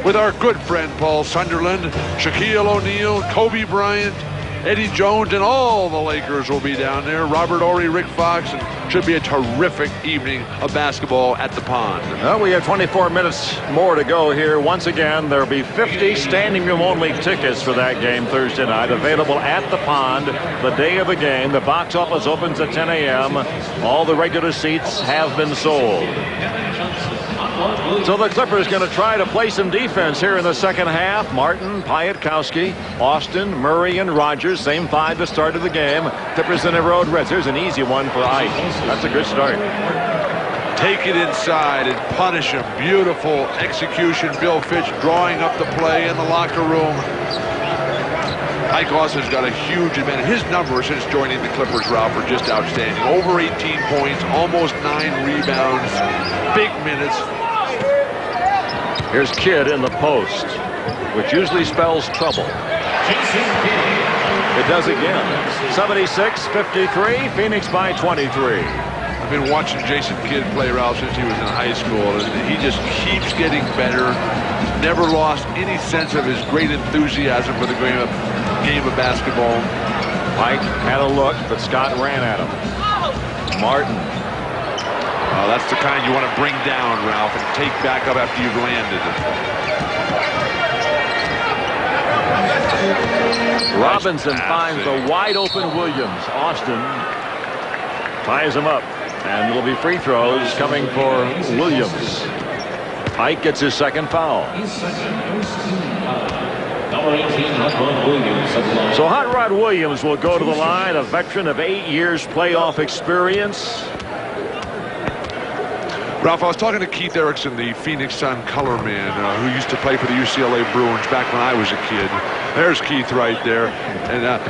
With our good friend Paul Sunderland, Shaquille O'Neal, Kobe Bryant, Eddie Jones, and all the Lakers will be down there. Robert Horry, Rick Fox, and should be a terrific evening of basketball at the Pond. Well, we have 24 minutes more to go here. Once again, there will be 50 standing room only tickets for that game Thursday night available at the Pond the day of the game. The box office opens at 10 a.m. All the regular seats have been sold. So the Clippers going to try to play some defense here in the second half. Martin, Piatkowski, Austin, Murray, and Rodgers. Same 5 to start of the game. Clippers in the road Reds. There's an easy one for Ike. That's a good start. Take it inside and punish him. Beautiful execution. Bill Fitch drawing up the play in the locker room. Ike Austin's got a huge advantage. His numbers since joining the Clippers, Ralph, are just outstanding. Over 18 points, almost 9 rebounds, big minutes. Here's Kidd in the post, which usually spells trouble. It does again. 76-53, Phoenix by 23. I've been watching Jason Kidd play, Ralph, since he was in high school, and he just keeps getting better. Never lost any sense of his great enthusiasm for the game of basketball. Mike had a look, but Scott ran at him. Martin. That's the kind you want to bring down, Ralph, and take back up after you've landed it. Robinson finds the wide-open Williams. Austin ties him up, and it'll be free throws coming for Williams. Ike gets his second foul. So Hot Rod Williams will go to the line, a veteran of 8 years playoff experience. Ralph, I was talking to Keith Erickson, the Phoenix Sun color man, who used to play for the UCLA Bruins back when I was a kid. There's Keith right there. And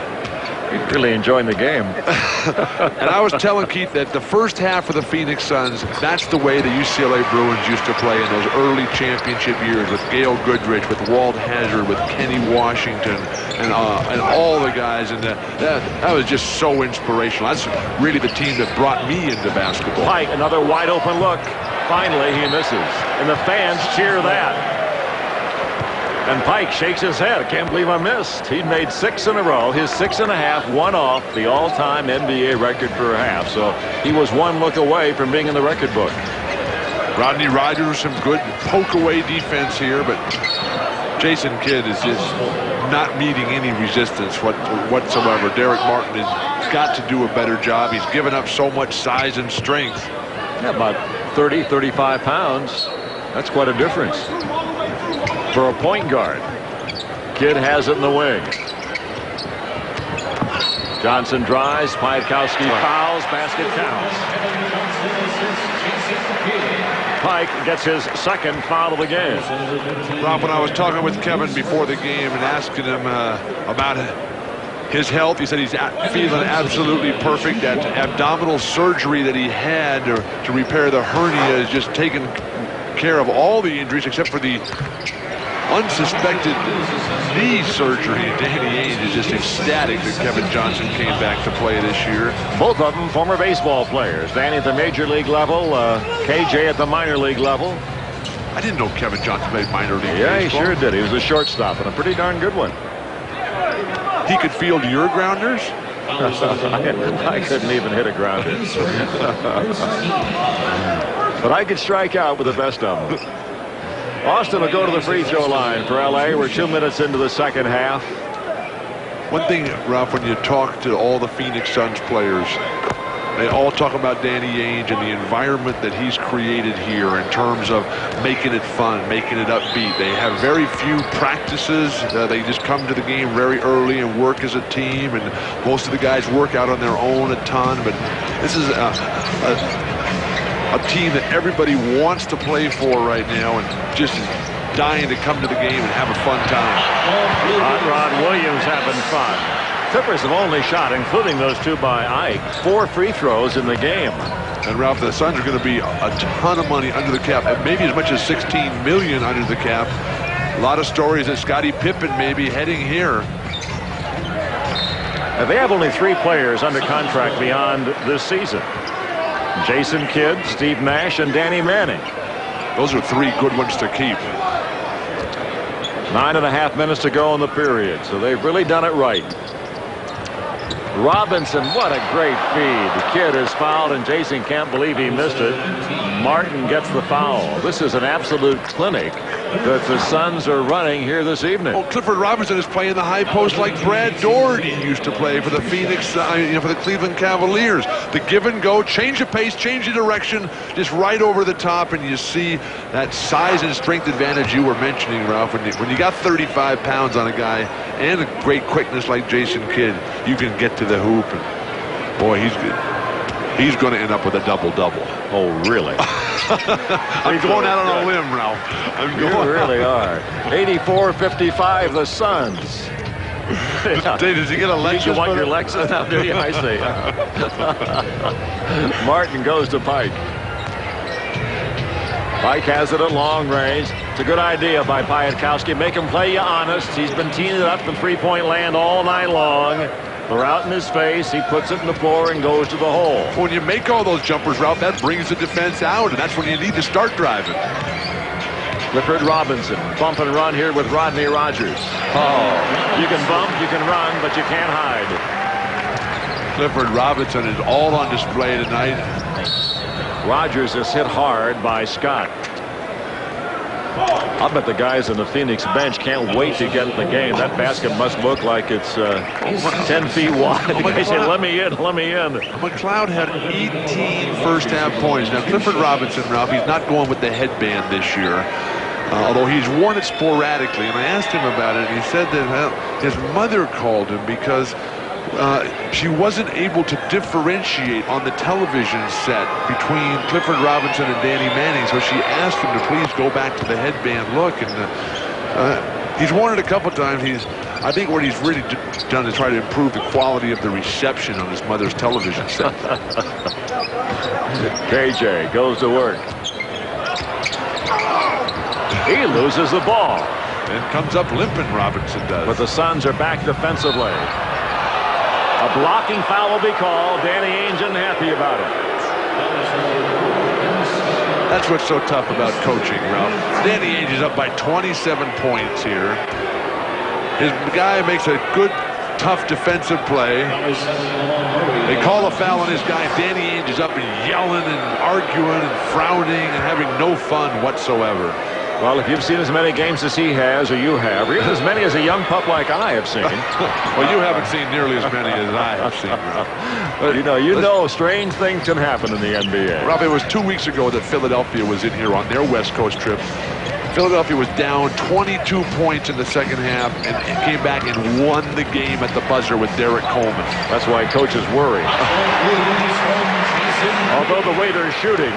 he's really enjoying the game. And I was telling Keith that the first half of the Phoenix Suns, that's the way the UCLA Bruins used to play in those early championship years with Gail Goodrich, with Walt Hazzard, with Kenny Washington, and all the guys. And that was just so inspirational. That's really the team that brought me into basketball. Pike, another wide open look. Finally, he misses. And the fans cheer that. And Pike shakes his head. I can't believe I missed. He'd made 6 in a row. His 6.5, one off the all-time NBA record for a half. So he was one look away from being in the record book. Rodney Rodgers, some good poke-away defense here, but Jason Kidd is just not meeting any resistance whatsoever. Darrick Martin has got to do a better job. He's given up so much size and strength. Yeah, about 30, 35 pounds. That's quite a difference for a point guard. Kidd has it in the wing. Johnson drives. Piatkowski fouls. Basket counts. Pike gets his second foul of the game. Rob, when I was talking with Kevin before the game and asking him about his health, he said he's feeling absolutely perfect. That abdominal surgery that he had to repair the hernia is just taking care of all the injuries except for the unsuspected knee surgery. Danny Ainge is just ecstatic that Kevin Johnson came back to play this year. Both of them former baseball players. Danny at the major league level, KJ at the minor league level. I didn't know Kevin Johnson played minor league baseball. He sure did. He was a shortstop and a pretty darn good one. He could field your grounders? I couldn't even hit a grounder. But I could strike out with the best of them. Austin will go to the free throw line for LA. We're 2 minutes into the second half. One thing, Ralph, when you talk to all the Phoenix Suns players, they all talk about Danny Ainge and the environment that he's created here in terms of making it fun, making it upbeat. They have very few practices. They just come to the game very early and work as a team, and most of the guys work out on their own a ton. But this is a team that everybody wants to play for right now and just is dying to come to the game and have a fun time. Hot Rod Williams having fun. Clippers have only shot, including those 2 by Ike, 4 free throws in the game. And Ralph, the Suns are going to be a ton of money under the cap, and maybe as much as $16 million under the cap. A lot of stories that Scottie Pippen may be heading here. Now, they have only 3 players under contract beyond this season. Jason Kidd, Steve Nash, and Danny Manning. Those are 3 good ones to keep. 9.5 minutes to go in the period, so they've really done it right. Robinson, what a great feed. The kid is fouled, and Jason can't believe he missed it. Martin gets the foul. This is an absolute clinic that the Suns are running here this evening. Oh, Clifford Robinson is playing the high post like Brad Daugherty used to play for the for the Cleveland Cavaliers. The give and go, change the pace, change the direction, just right over the top, and you see that size and strength advantage you were mentioning, Ralph. When you got 35 pounds on a guy and a great quickness like Jason Kidd, you can get to the hoop, and boy, he's good. He's going to end up with a double-double. Oh, really? I'm going out on a limb, Ralph. You really are. 84-55, the Suns. Does he get a Lexus? You want your Lexus now, do you? I see. Martin goes to Pike. Pike has it at long range. It's a good idea by Piatkowski. Make him play you honest. He's been teeing it up from three-point land all night long. They're out in his face. He puts it in the floor and goes to the hole. When you make all those jumpers, Ralph, that brings the defense out, and that's when you need to start driving. Clifford Robinson, bump and run here with Rodney Rodgers. Oh, you can bump, you can run, but you can't hide. Clifford Robinson is all on display tonight. Rodgers is hit hard by Scott. I bet the guys in the Phoenix bench can't wait to get in the game. That basket must look like it's 10 feet wide. They say, let me in, let me in. McCloud had 18 first-half points. Now, Clifford Robinson, Ralph, he's not going with the headband this year. Although he's worn it sporadically, and I asked him about it, and he said that his mother called him because she wasn't able to differentiate on the television set between Clifford Robinson and Danny Manning, so she asked him to please go back to the headband look, and he's worn it a couple times. I think what he's really done is try to improve the quality of the reception on his mother's television set. KJ goes to work. He loses the ball. And comes up limping, Robinson does. But the Suns are back defensively. A blocking foul will be called. Danny Ainge isn't happy about it. That's what's so tough about coaching, Ralph. Danny Ainge is up by 27 points here. His guy makes a good, tough defensive play. They call a foul on his guy. Danny Ainge is up and yelling and arguing and frowning and having no fun whatsoever. Well, if you've seen as many games as he has, or you have, or even as many as a young pup like I have seen. Well, you haven't seen nearly as many as I have seen, Ralph. But you know, strange things can happen in the NBA. Ralph, it was 2 weeks ago that Philadelphia was in here on their West Coast trip. Philadelphia was down 22 points in the second half and came back and won the game at the buzzer with Darrick Coleman. That's why coaches worry. Although the way they're shooting,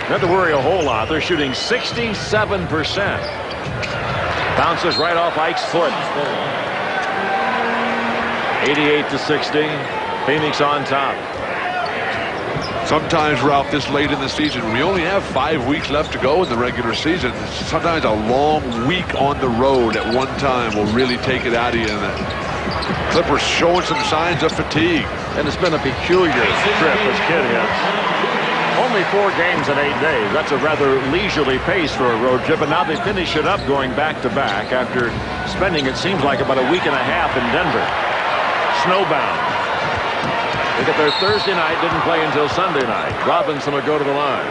not to worry a whole lot. They're shooting 67%. Bounces right off Ike's foot. 88-60. Phoenix on top. Sometimes, Ralph, this late in the season, we only have 5 weeks left to go in the regular season. Sometimes a long week on the road at one time will really take it out of you. And the Clippers showing some signs of fatigue. And it's been a peculiar trip as Kid hits. Only 4 games in 8 days. That's a rather leisurely pace for a road trip. And now they finish it up going back-to-back after spending, it seems like, about a week and a half in Denver. Snowbound. They get their Thursday night, didn't play until Sunday night. Robinson will go to the line.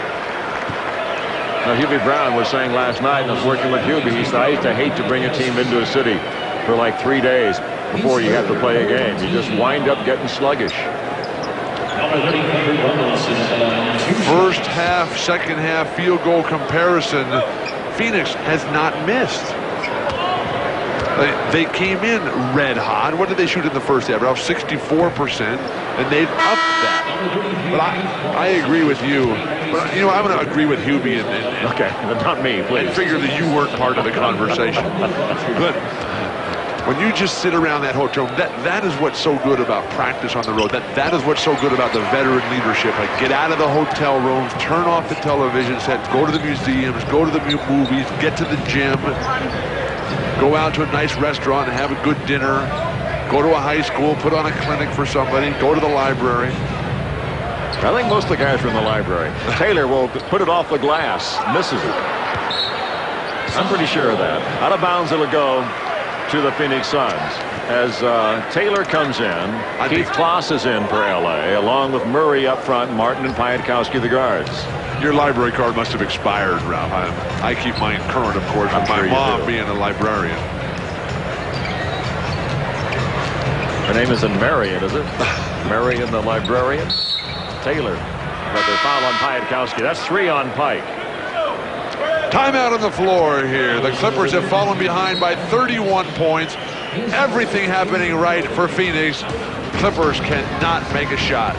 Now, Hubie Brown was saying last night, and I was working with Hubie, he said, I used to hate to bring a team into a city for like 3 days before you have to play a game. You just wind up getting sluggish. First half, second half field goal comparison. Phoenix has not missed. They came in red hot. What did they shoot in the first half, Ralph? 64%, and they've upped that. But I agree with you. But, I'm going to agree with Hubie. Okay, not me, please. I figure that you weren't part of the conversation. But when you just sit around that hotel, that is what's so good about practice on the road. That is what's so good about the veteran leadership. Like, get out of the hotel rooms, turn off the television set, go to the museums, go to the movies, get to the gym, go out to a nice restaurant and have a good dinner, go to a high school, put on a clinic for somebody, go to the library. I think most of the guys are in the library. Taylor will put it off the glass, misses it. I'm pretty sure of that. Out of bounds it'll go to the Phoenix Suns as Taylor comes in. Keith Kloss is in for LA, along with Murray up front, Martin and Piatkowski the guards. Your library card must have expired, Ralph. I keep mine current, of course, with my mom being a librarian. Her name isn't Marion, is it? Marion the librarian? Taylor. But they foul on Piatkowski. That's 3 on Pike. Timeout on the floor here. The Clippers have fallen behind by 31 points. Everything happening right for Phoenix. Clippers cannot make a shot.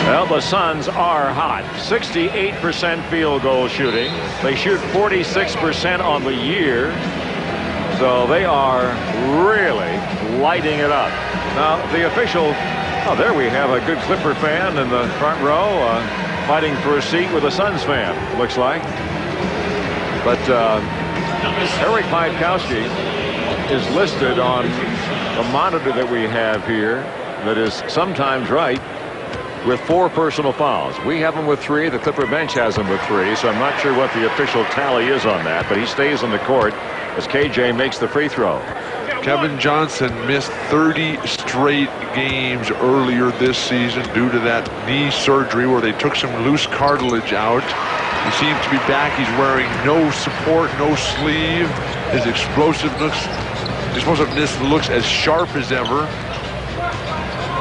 Well, the Suns are hot. 68% field goal shooting. They shoot 46% on the year. So they are really lighting it up. Now, the official, oh, there we have a good Clipper fan in the front row fighting for a seat with a Suns fan, looks like. But Eric Piatkowski is listed on the monitor that we have here that is sometimes right with 4 personal fouls. We have him with 3. The Clipper bench has him with 3, so I'm not sure what the official tally is on that, but he stays on the court as KJ makes the free throw. Kevin Johnson missed 30 straight games earlier this season due to that knee surgery where they took some loose cartilage out. He seems to be back. He's wearing no support, no sleeve. His explosiveness looks as sharp as ever.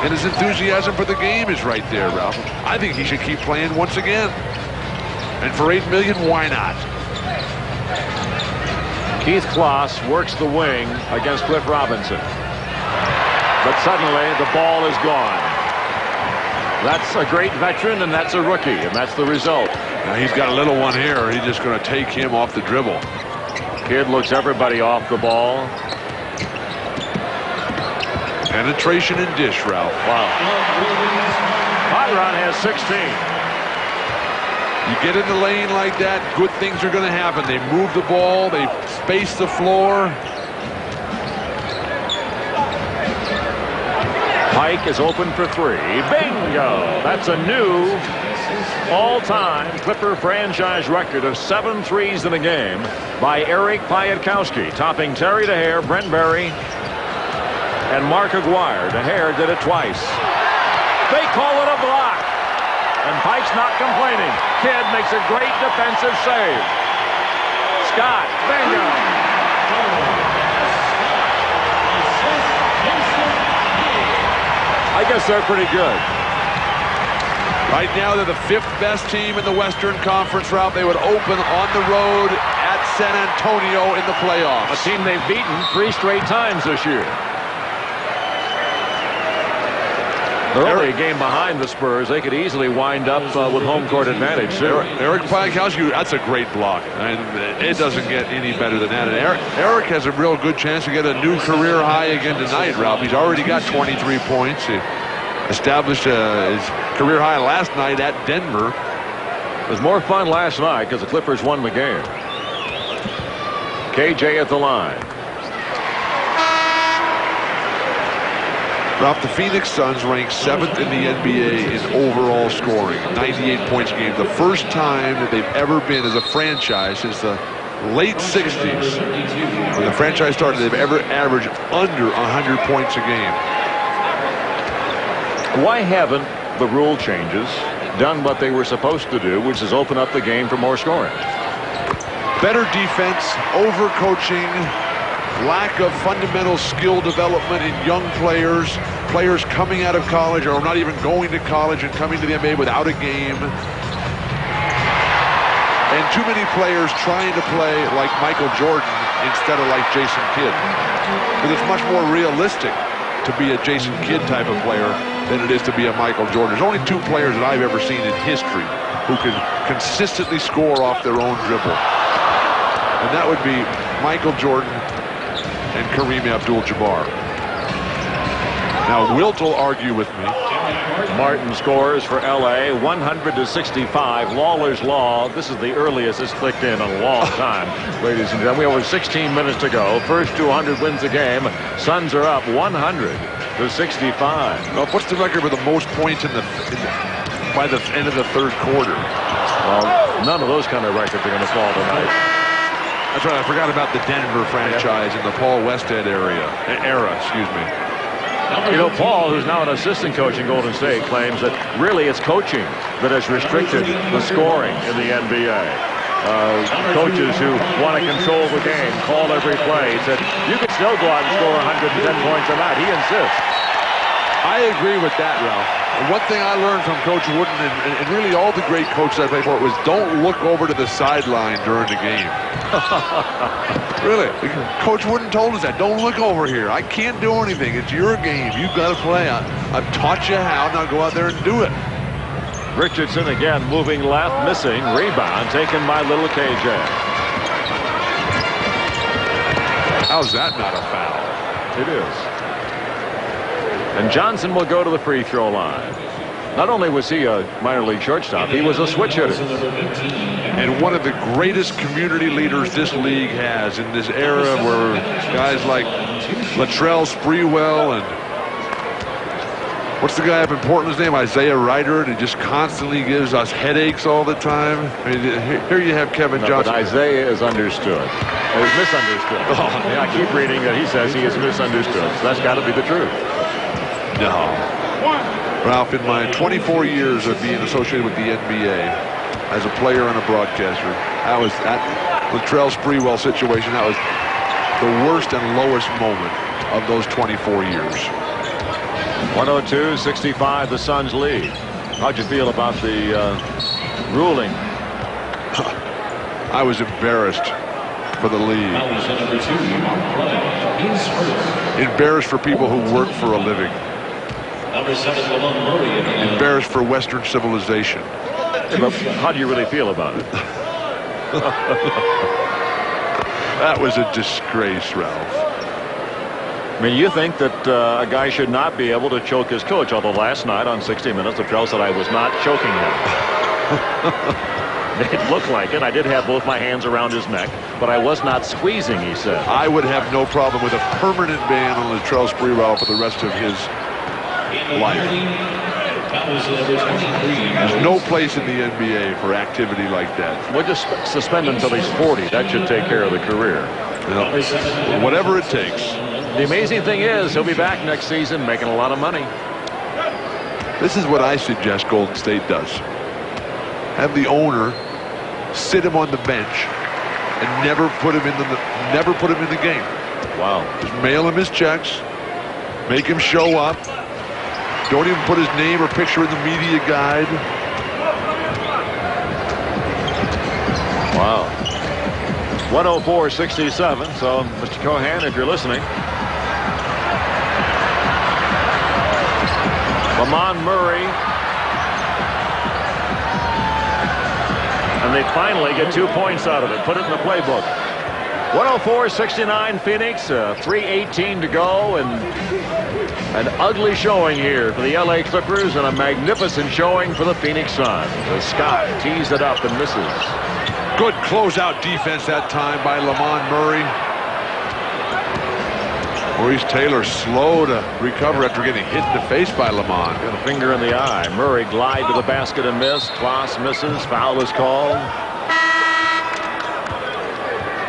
And his enthusiasm for the game is right there, Ralph. I think he should keep playing once again. And for $8 million, why not? Keith Kloss works the wing against Cliff Robinson. But suddenly the ball is gone. That's a great veteran and that's a rookie, and that's the result. Now he's got a little one here. He's just going to take him off the dribble. Kid looks everybody off the ball. Penetration and dish, Ralph. Wow. Hot Rod has 16. You get in the lane like that, good things are going to happen. They move the ball, they space the floor. Pike is open for 3. Bingo! That's a new all-time Clipper franchise record of 7 threes in a game by Eric Piatkowski, topping Terry DeHare, Brent Berry, and Mark Aguirre. DeHare did it twice. They call it a block. And Pike's not complaining. Kidd makes a great defensive save. Scott, bingo. I guess they're pretty good. Right now, they're the 5th best team in the Western Conference, Ralph. They would open on the road at San Antonio in the playoffs. A team they've beaten 3 straight times this year. They're only a game behind the Spurs. They could easily wind up with home court advantage, too. Eric Piatkowski, that's a great block. And it doesn't get any better than that. And Eric has a real good chance to get a new career high again tonight, Ralph. He's already got 23 points. He established his career high last night at Denver. It was more fun last night because the Clippers won the game. KJ at the line. Ralph, the Phoenix Suns ranked 7th in the NBA in overall scoring, 98 points a game. The first time that they've ever been as a franchise since the late 60s, when the franchise started, they've ever averaged under 100 points a game. Why haven't the rule changes done what they were supposed to do, which is open up the game for more scoring? Better defense, overcoaching, lack of fundamental skill development in young players, players coming out of college or not even going to college and coming to the NBA without a game. And too many players trying to play like Michael Jordan instead of like Jason Kidd. Because it's much more realistic to be a Jason Kidd type of player than it is to be a Michael Jordan. There's only 2 players that I've ever seen in history who can consistently score off their own dribble. And that would be Michael Jordan and Kareem Abdul-Jabbar. Now, Wilt will argue with me. Martin scores for L.A. 100-65. Lawler's Law. This is the earliest it's clicked in a long time, ladies and gentlemen. We have 16 minutes to go. First 200 wins the game. Suns are up 100-65. Well, what's the record with the most points by the end of the 3rd quarter? Well, none of those kind of records are going to fall tonight. That's right. I forgot about the Denver franchise in the Paul Westhead era. Excuse me. You know, Paul, who's now an assistant coach in Golden State, claims that really it's coaching that has restricted the scoring in the NBA. Coaches who want to control the game, call every play. He said, you can still go out and score 110 points a night. He insists. I agree with that, Ralph. And one thing I learned from Coach Wooden and really all the great coaches I played for was don't look over to the sideline during the game. Really. Coach Wooden told us that. Don't look over here. I can't do anything. It's your game. You've got to play. I've taught you how. Now go out there and do it. Richardson again moving left, missing. Rebound taken by little KJ. How's that not a foul? It is. And Johnson will go to the free throw line. Not only was he a minor league shortstop, he was a switch hitter. And one of the greatest community leaders this league has in this era, where guys like Latrell Sprewell and what's the guy up in Portland's name? Isaiah Ryder, and he just constantly gives us headaches all the time. I mean, here you have Kevin Johnson. But Isaiah is understood. He's misunderstood. Oh. Yeah, I keep reading that he says he is misunderstood. So that's got to be the truth. No. Ralph, in my 24 years of being associated with the NBA as a player and a broadcaster, that was that Latrell Sprewell situation. That was the worst and lowest moment of those 24 years. 102-65, the Suns lead. How'd you feel about the ruling? I was embarrassed for the league. Embarrassed for people who work for a living. Embarrassed for Western civilization. Yeah, but how do you really feel about it? That was a disgrace, Ralph. I mean, you think that a guy should not be able to choke his coach, although last night on 60 Minutes, Latrell said I was not choking him. It looked like it. I did have both my hands around his neck, but I was not squeezing, he said. I would have no problem with a permanent ban on Latrell Sprewell for the rest of his life. There's no place in the NBA for activity like that. We'll just suspend him until he's 40. That should take care of the career. You know, whatever it takes. The amazing thing is he'll be back next season making a lot of money. This is what I suggest Golden State does. Have the owner sit him on the bench and never put him in the game. Wow. Just mail him his checks, make him show up. Don't even put his name or picture in the media guide. Wow. 104-67. So, Mr. Cohan, if you're listening. Lamond Murray. And they finally get 2 points out of it. Put it in the playbook. 104-69 Phoenix. 3:18 to go. And an ugly showing here for the LA Clippers and a magnificent showing for the Phoenix Suns. Scott tees it up and misses. Good closeout defense that time by Lamond Murray. Maurice Taylor slow to recover after getting hit in the face by Lamond. Got a finger in the eye. Murray glide to the basket and miss. Kloss misses. Foul is called.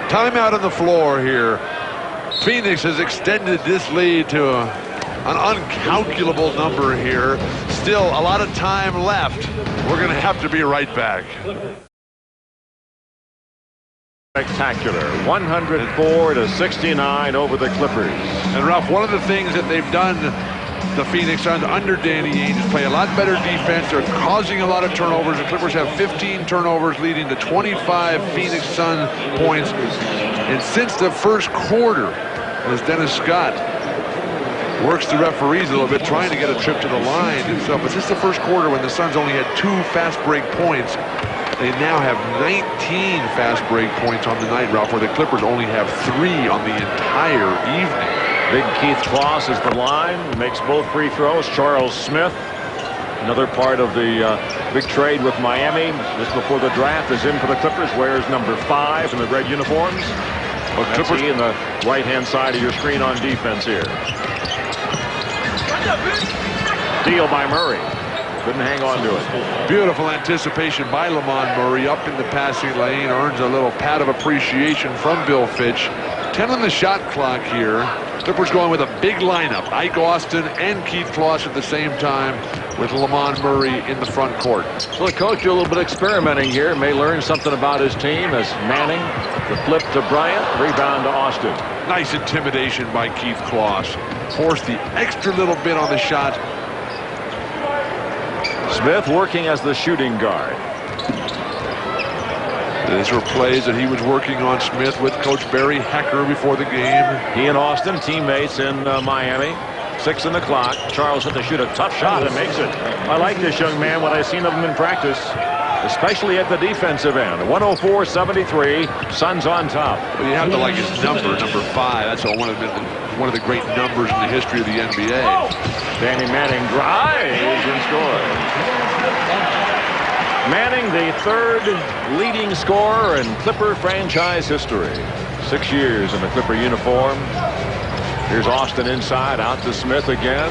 Timeout on the floor here. Phoenix has extended this lead to an uncalculable number here. Still a lot of time left. We're going to have to be right back. Spectacular. 104-69 over the Clippers. And Ralph, one of the things that they've done, the Phoenix Suns under Danny Ainge, is play a lot better defense. They're causing a lot of turnovers. The Clippers have 15 turnovers, leading to 25 Phoenix Sun points. And since the first quarter, as Dennis Scott works the referees a little bit, trying to get a trip to the line and stuff. But since the first quarter, when the Suns only had 2 fast break points, they now have 19 fast break points on the night, Ralph, where the Clippers only have 3 on the entire evening. Big Keith Kloss is the line, makes both free throws. Charles Smith, another part of the big trade with Miami just before the draft, is in for the Clippers, wears number 5 in the red uniforms. Well, Clippers in the right-hand side of your screen on defense here. Steal by Murray. Couldn't hang on to it. Beautiful anticipation by Lamond Murray up in the passing lane. Earns a little pat of appreciation from Bill Fitch. 10 on the shot clock here. Clippers going with a big lineup. Ike Austin and Keith Kloss at the same time, with Lamond Murray in the front court. So the coach a little bit experimenting here. May learn something about his team as Manning, the flip to Bryant, rebound to Austin. Nice intimidation by Keith Kloss. Forced the extra little bit on the shot. Smith working as the shooting guard. These were plays that he was working on Smith with Coach Barry Hecker before the game. He and Austin, teammates in Miami. 6 in the clock. Charles had to shoot a tough shot and makes it. I like this young man when I've seen him in practice, especially at the defensive end. 104-73. Suns on top. Well, you have to like his number 5. That's one of the great numbers in the history of the NBA. Danny Manning drives and scores. Manning, the 3rd leading scorer in Clipper franchise history. 6 years in the Clipper uniform. Here's Austin inside, out to Smith again.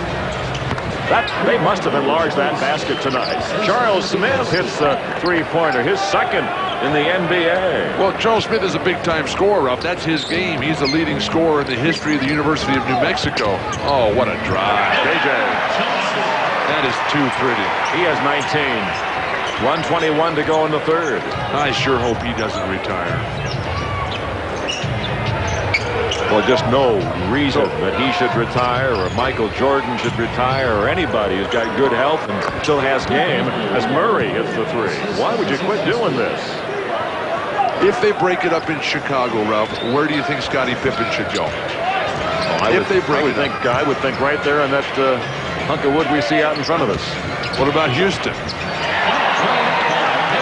They must have enlarged that basket tonight. Charles Smith hits the 3-pointer, his 2nd in the NBA. Well, Charles Smith is a big-time scorer. That's his game. He's the leading scorer in the history of the University of New Mexico. Oh, what a drive. JJ. That is too pretty. He has 19. 1:21 to go in the 3rd. I sure hope he doesn't retire. Well, just no reason that he should retire, or Michael Jordan should retire, or anybody who's got good health and still has game, as Murray hits the 3. Why would you quit doing this? If they break it up in Chicago, Ralph, where do you think Scottie Pippen should go? I would think right there on that hunk of wood we see out in front of us. What about Houston?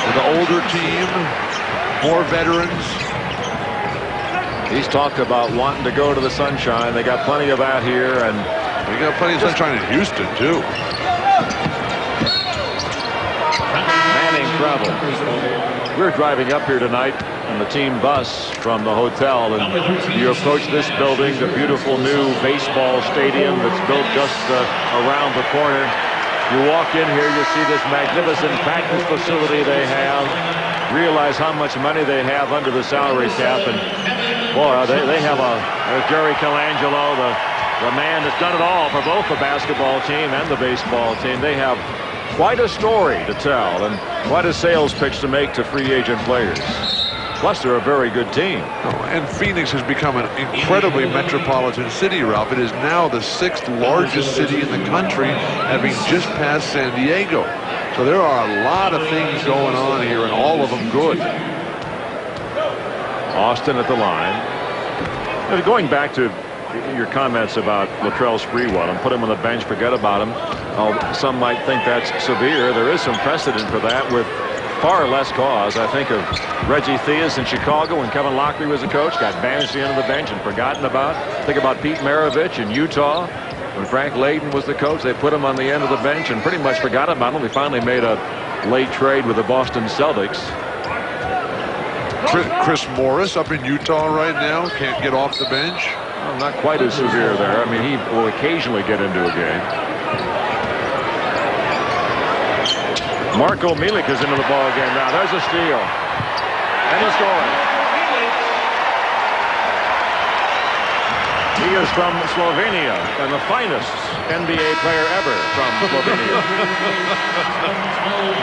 With an older team, more veterans. He's talked about wanting to go to the sunshine. They got plenty of that here, and we got plenty of sunshine in Houston too. Manning travel. We're driving up here tonight on the team bus from the hotel, and you approach this building, the beautiful new baseball stadium that's built just around the corner. You walk in here, you see this magnificent practice facility they have. Realize how much money they have under the salary cap, and boy, they have Jerry Colangelo, the man that's done it all for both the basketball team and the baseball team. They have quite a story to tell and quite a sales pitch to make to free agent players. Plus, they're a very good team. And Phoenix has become an incredibly metropolitan city, Ralph. It is now the 6th largest city in the country, having just passed San Diego. So there are a lot of things going on here, and all of them good. Austin at the line. And going back to your comments about Latrell Sprewell and put him on the bench, forget about him. Some might think that's severe. There is some precedent for that with far less cause. I think of Reggie Theus in Chicago when Kevin Lockley was a coach, got banished to the end of the bench and forgotten about. Think about Pete Maravich in Utah. When Frank Layden was the coach, they put him on the end of the bench and pretty much forgot about him. They finally made a late trade with the Boston Celtics. Chris Morris up in Utah right now, can't get off the bench. Well, not quite as severe there. I mean, he will occasionally get into a game. Marko Milic is into the ball game now. There's a steal. And he's scoring. He is from Slovenia and the finest NBA player ever from Slovenia.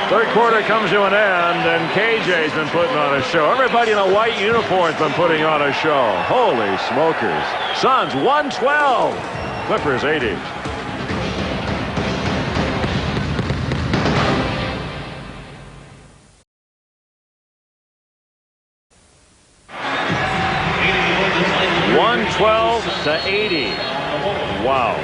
3rd quarter comes to an end, and KJ's been putting on a show. Everybody in a white uniform's been putting on a show. Holy smokers. Suns 112. Clippers 80. -80. Wow.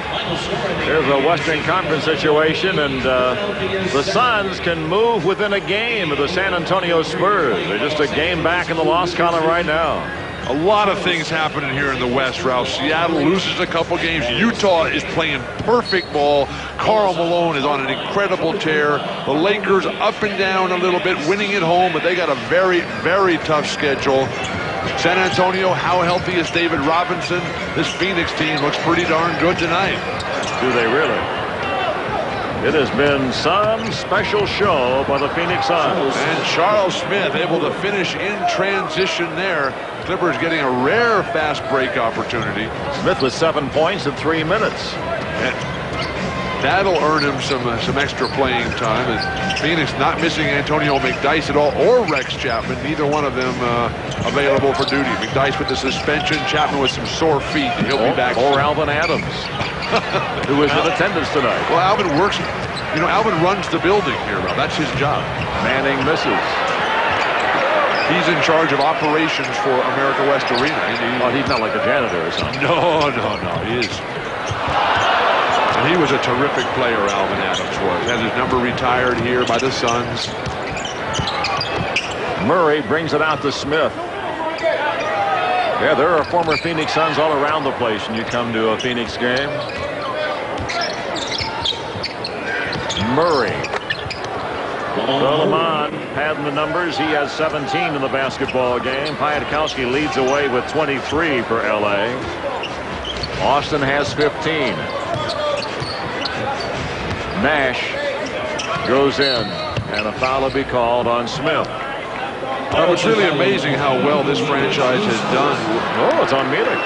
There's a Western Conference situation, and the Suns can move within a game of the San Antonio Spurs. They're just a game back in the loss column right now. A lot of things happening here in the West, Ralph. Seattle loses a couple games. Utah is playing perfect ball. Karl Malone is on an incredible tear. The Lakers up and down a little bit, winning at home, but they got a very, very tough schedule. San Antonio, how healthy is David Robinson? This Phoenix team looks pretty darn good tonight. Do they really? It has been some special show by the Phoenix Suns. And Charles Smith able to finish in transition there. Clippers getting a rare fast break opportunity. Smith with 7 points in 3 minutes. And that'll earn him some extra playing time. And Phoenix not missing Antonio McDyess at all, or Rex Chapman. Neither one of them available for duty. McDyess with the suspension, Chapman with some sore feet. He'll be back. Or Alvin Adams, who was in attendance tonight. Well, Alvin works. You know, Alvin runs the building here, Rob. That's his job. Manning misses. He's in charge of operations for America West Arena. Well, he's not like a janitor or something. No. He is. And he was a terrific player, Alvin Adams was. Had his number retired here by the Suns. Murray brings it out to Smith. Yeah, there are former Phoenix Suns all around the place when you come to a Phoenix game. Murray. Lamond padding the numbers. He has 17 in the basketball game. Piatkowski leads away with 23 for LA. Austin has 15. Nash goes in, and a foul will be called on Smith. Oh, it's really amazing how well this franchise has done. Oh, it's on Milic.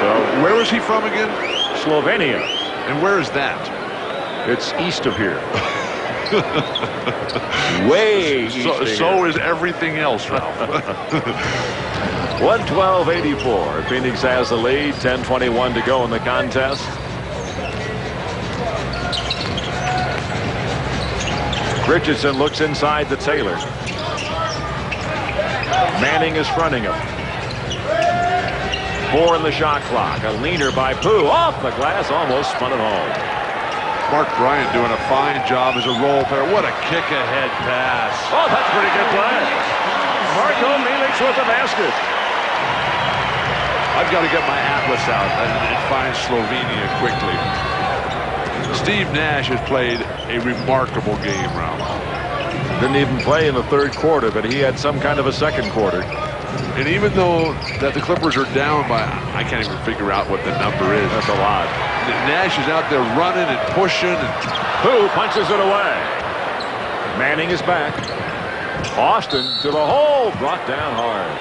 So, where is he from again? Slovenia. And where is that? It's east of here. Way east of here. So is everything else, Ralph. 112-84. Phoenix has the lead. 10:21 to go in the contest. Richardson looks inside to Taylor. Manning is fronting him. 4 in the shot clock. A leaner by Pooh. Off the glass. Almost spun it home. Mark Bryant doing a fine job as a role player. What a kick-ahead pass. Oh, that's pretty good play. Marko Milic with the basket. I've got to get my atlas out and find Slovenia quickly. Steve Nash has played a remarkable game, Ralph. Didn't even play in the third quarter, but he had some kind of a second quarter. And even though that the Clippers are down by, I can't even figure out what the number is. That's a lot. Nash is out there running and pushing. And Pooh punches it away. Manning is back. Austin to the hole, brought down hard.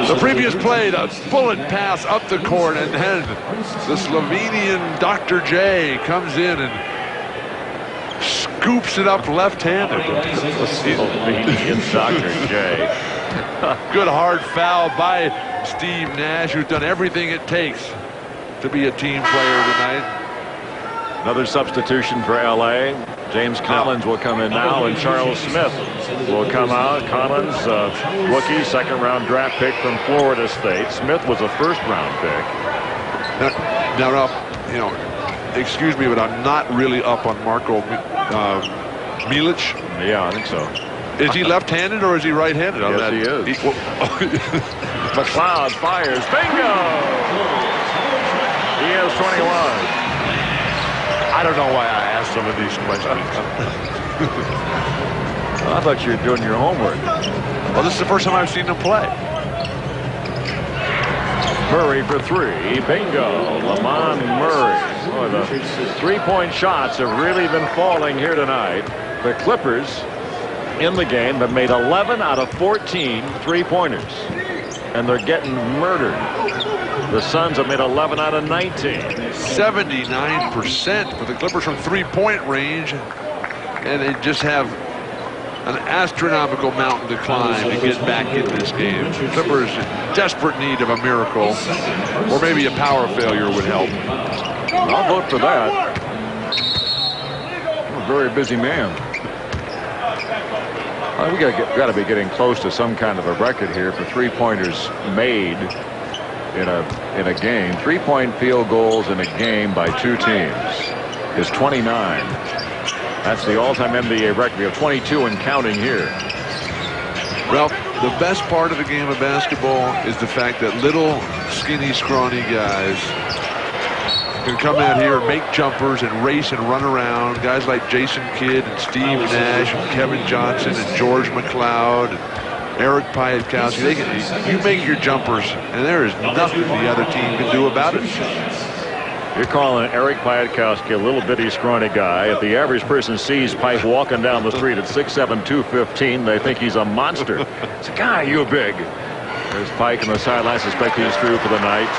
The previous play, a bullet pass up the court, and then the Slovenian Dr. J comes in and scoops it up left-handed. Slovenian Dr. J. Good hard foul by Steve Nash, who's done everything it takes to be a team player tonight. Another substitution for LA. James Collins will come in now, and Charles Smith will come out. Collins, rookie, second-round draft pick from Florida State. Smith was a first-round pick. Now, Ralph, you know, excuse me, but I'm not really up on Marko Milic. Yeah, I think so. Is he left-handed or is he right-handed? Yes, he is. McCloud fires. Bingo! He has 21. I don't know why I asked some of these questions. I thought you were doing your homework. Well, this is the first time I've seen him play. Murray for 3. Bingo. Lamond Murray. Boy, the three-point shots have really been falling here tonight. The Clippers in the game have made 11 out of 14 three-pointers. And they're getting murdered. The Suns have made 11 out of 19. 79% for the Clippers from three-point range. And they just have an astronomical mountain to climb to get back in this game. The Clippers in desperate need of a miracle. Or maybe a power failure would help. I'll vote for that. I'm a very busy man. We got to be getting close to some kind of a record here for three-pointers made in a game. 3-point field goals in a game by two teams is 29. That's the all-time NBA record. We have 22 and counting here. Well, the best part of the game of basketball is the fact that little, skinny, scrawny guys can come out here and make jumpers and race and run around. Guys like Jason Kidd and Steve Nash and Kevin Johnson and George McCloud and Eric Piatkowski. You make your jumpers, and there is nothing the other team can do about it. You're calling Eric Piatkowski a little bitty scrawny guy. If the average person sees Pike walking down the street at 6'7", 215, they think he's a monster. It's a guy, you big. There's Pike on the sideline. Suspect he's through for the night.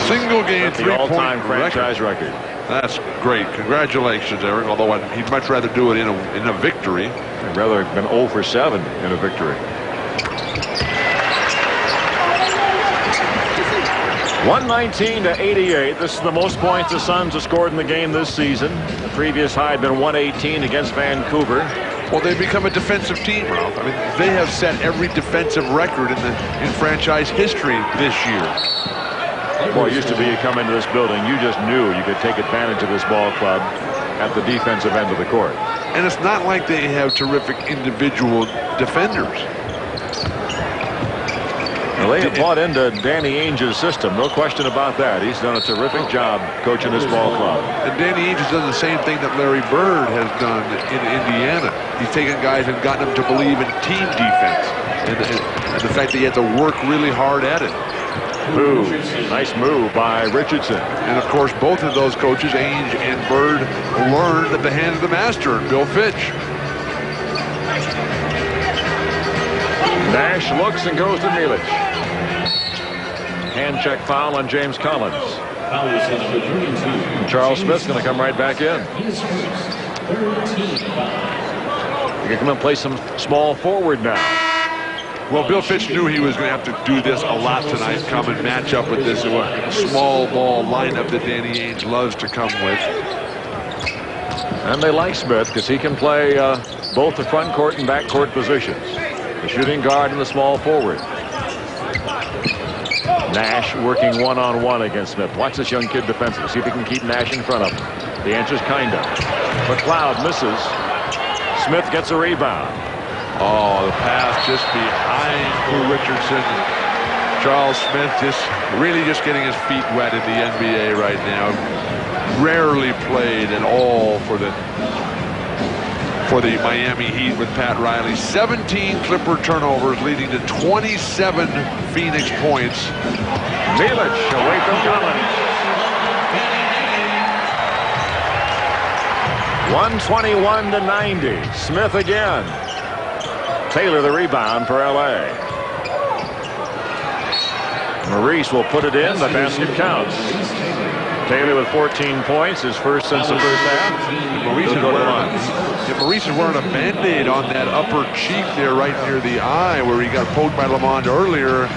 Single game the all-time franchise record. That's great. Congratulations, Eric. Although he'd much rather do it in a victory. I'd rather have been 0 for 7 in a victory. 119-88. This is the most points the Suns have scored in the game this season. The previous high had been 118 against Vancouver. Well, they've become a defensive team, Ralph. I mean, they have set every defensive record in franchise history this year. Boy, it used to be you come into this building, you just knew you could take advantage of this ball club at the defensive end of the court. And it's not like they have terrific individual defenders. Well, they have bought into Danny Ainge's system, no question about that. He's done a terrific job coaching this ball club. And Danny Ainge has done the same thing that Larry Bird has done in Indiana. He's taken guys and gotten them to believe in team defense, and the fact that you have to work really hard at it. Pooh, nice move by Richardson. And of course, both of those coaches, Ainge and Bird, learned at the hands of the master, Bill Fitch. Nash looks and goes to Milic. Hand check foul on James Collins. And Charles Smith's going to come right back in. He can come and play some small forward now. Well, Bill Fitch knew he was going to have to do this a lot tonight, come and match up with this small ball lineup that Danny Ainge loves to come with. And they like Smith because he can play both the front court and back court positions. The shooting guard and the small forward. Nash working one-on-one against Smith. Watch this young kid defensively. See if he can keep Nash in front of him. The answer's kind of. McCloud misses. Smith gets a rebound. Oh, the pass just behind for Richardson. Charles Smith really just getting his feet wet in the NBA right now. Rarely played at all for the Miami Heat with Pat Riley. 17 Clipper turnovers leading to 27 Phoenix points. Milic away from Collins. 121-90. Smith again. Taylor the rebound for LA. Maurice will put it in. The basket counts. Taylor with 14 points, his first since the first half. Maurice is wearing a Band-Aid on that upper cheek there right near the eye where he got poked by Lamond earlier.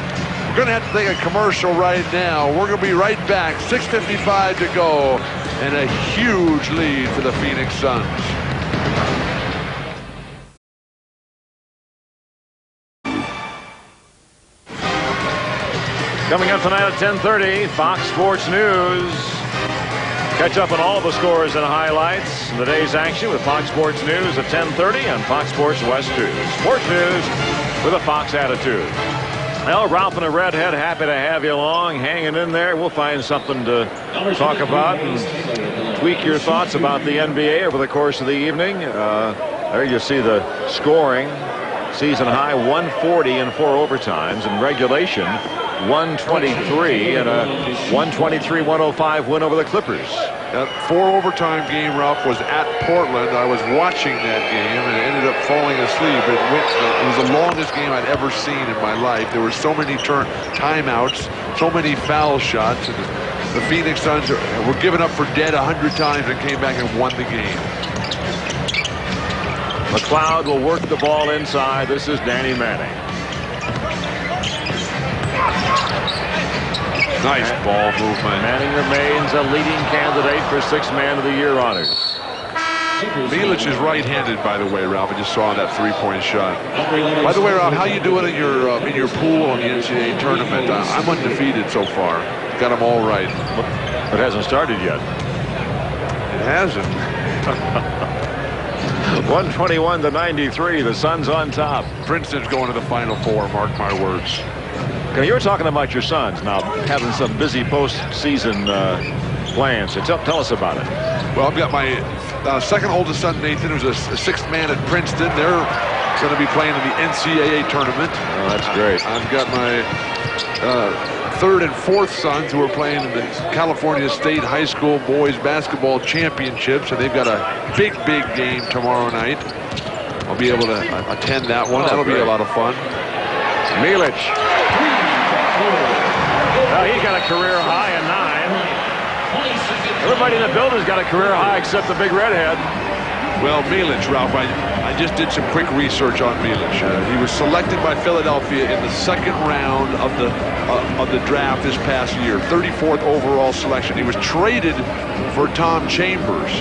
We're going to have to take a commercial right now. We're going to be right back. 6:55 to go and a huge lead for the Phoenix Suns. Coming up tonight at 10:30, Fox Sports News. Catch up on all the scores and highlights in the day's action with Fox Sports News at 10:30 on Fox Sports West 2. Sports News with a Fox attitude. Well, Ralph and a Redhead, happy to have you along, hanging in there. We'll find something to talk about and tweak your thoughts about the NBA over the course of the evening. There you see the scoring. Season high 140 in 4 overtimes. In regulation, 123 and a 123-105 win over the Clippers. That 4 overtime game, Ralph, was at Portland. I was watching that game and ended up falling asleep. It was the longest game I'd ever seen in my life. There were so many timeouts, so many foul shots. And the Phoenix Suns were given up for dead 100 times and came back and won the game. McCloud will work the ball inside. This is Danny Manning. Nice ball movement. Manning remains a leading candidate for 6th Man of the Year honors. Milic is right-handed, by the way, Ralph. I just saw that 3-point shot. By the way, Ralph, how you doing in your pool on the NCAA tournament? I'm undefeated so far. Got them all right. It hasn't started yet. It hasn't. 121-93. The Suns on top. Princeton's going to the Final Four. Mark my words. Now, you were talking about your sons now having some busy postseason plans. So tell us about it. Well, I've got my second oldest son, Nathan, who's a 6th man at Princeton. They're going to be playing in the NCAA tournament. Oh, that's great. I've got my 3rd and 4th sons who are playing in the California State High School Boys Basketball Championships, and they've got a big game tomorrow night. I'll be able to attend that one. That'll be a lot of fun. Milic. Well, he's got a career high in 9. Everybody in the building's got a career high except the big redhead. Well, Milic, Ralph, I I just did some quick research on Milic. He was selected by Philadelphia in the second round of the draft this past year, 34th overall selection. He was traded for Tom Chambers.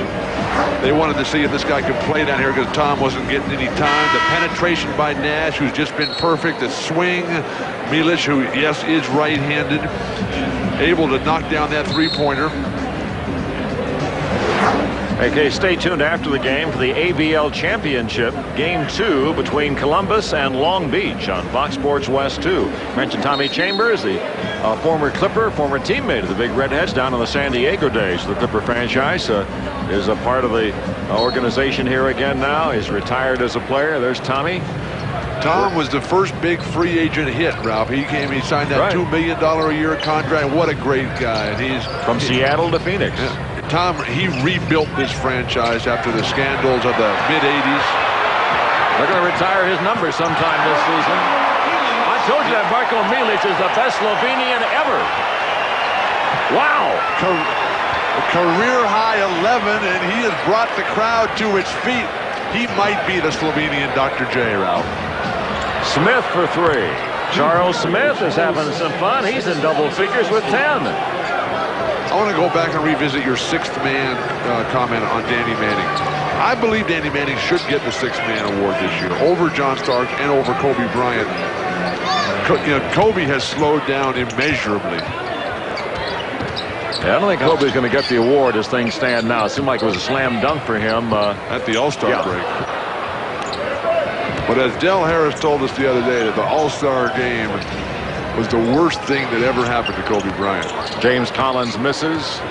They wanted to see if this guy could play down here because Tom wasn't getting any time. The penetration by Nash, who's just been perfect. The swing, Milic, who, yes, is right-handed, able to knock down that three-pointer. Okay, stay tuned after the game for the ABL Championship, Game 2 between Columbus and Long Beach on Fox Sports West 2. Mentioned Tommy Chambers, the former Clipper, former teammate of the Big Redheads down on the San Diego days. The Clipper franchise is a part of the organization here again now. He's retired as a player. There's Tommy. Tom was the first big free agent hit, Ralph. He signed that $2 million a year contract. What a great guy. And he's from Seattle to Phoenix. Yeah. Tom, he rebuilt this franchise after the scandals of the mid-'80s. They're going to retire his number sometime this season. I told you that Marko Milic is the best Slovenian ever. Wow. Career high 11, and he has brought the crowd to its feet. He might be the Slovenian Dr. J, Ralph. Smith for 3. Charles Smith is having some fun. He's in double figures with 10. I want to go back and revisit your sixth man comment on Danny Manning. I believe Danny Manning should get the sixth man award this year over John Stark and over Kobe Bryant. Kobe has slowed down immeasurably. Yeah, I don't think Kobe's going to get the award as things stand now. It seemed like it was a slam dunk for him at the All-Star break. But as Del Harris told us the other day, that the All-Star game was the worst thing that ever happened to Kobe Bryant. James Collins misses.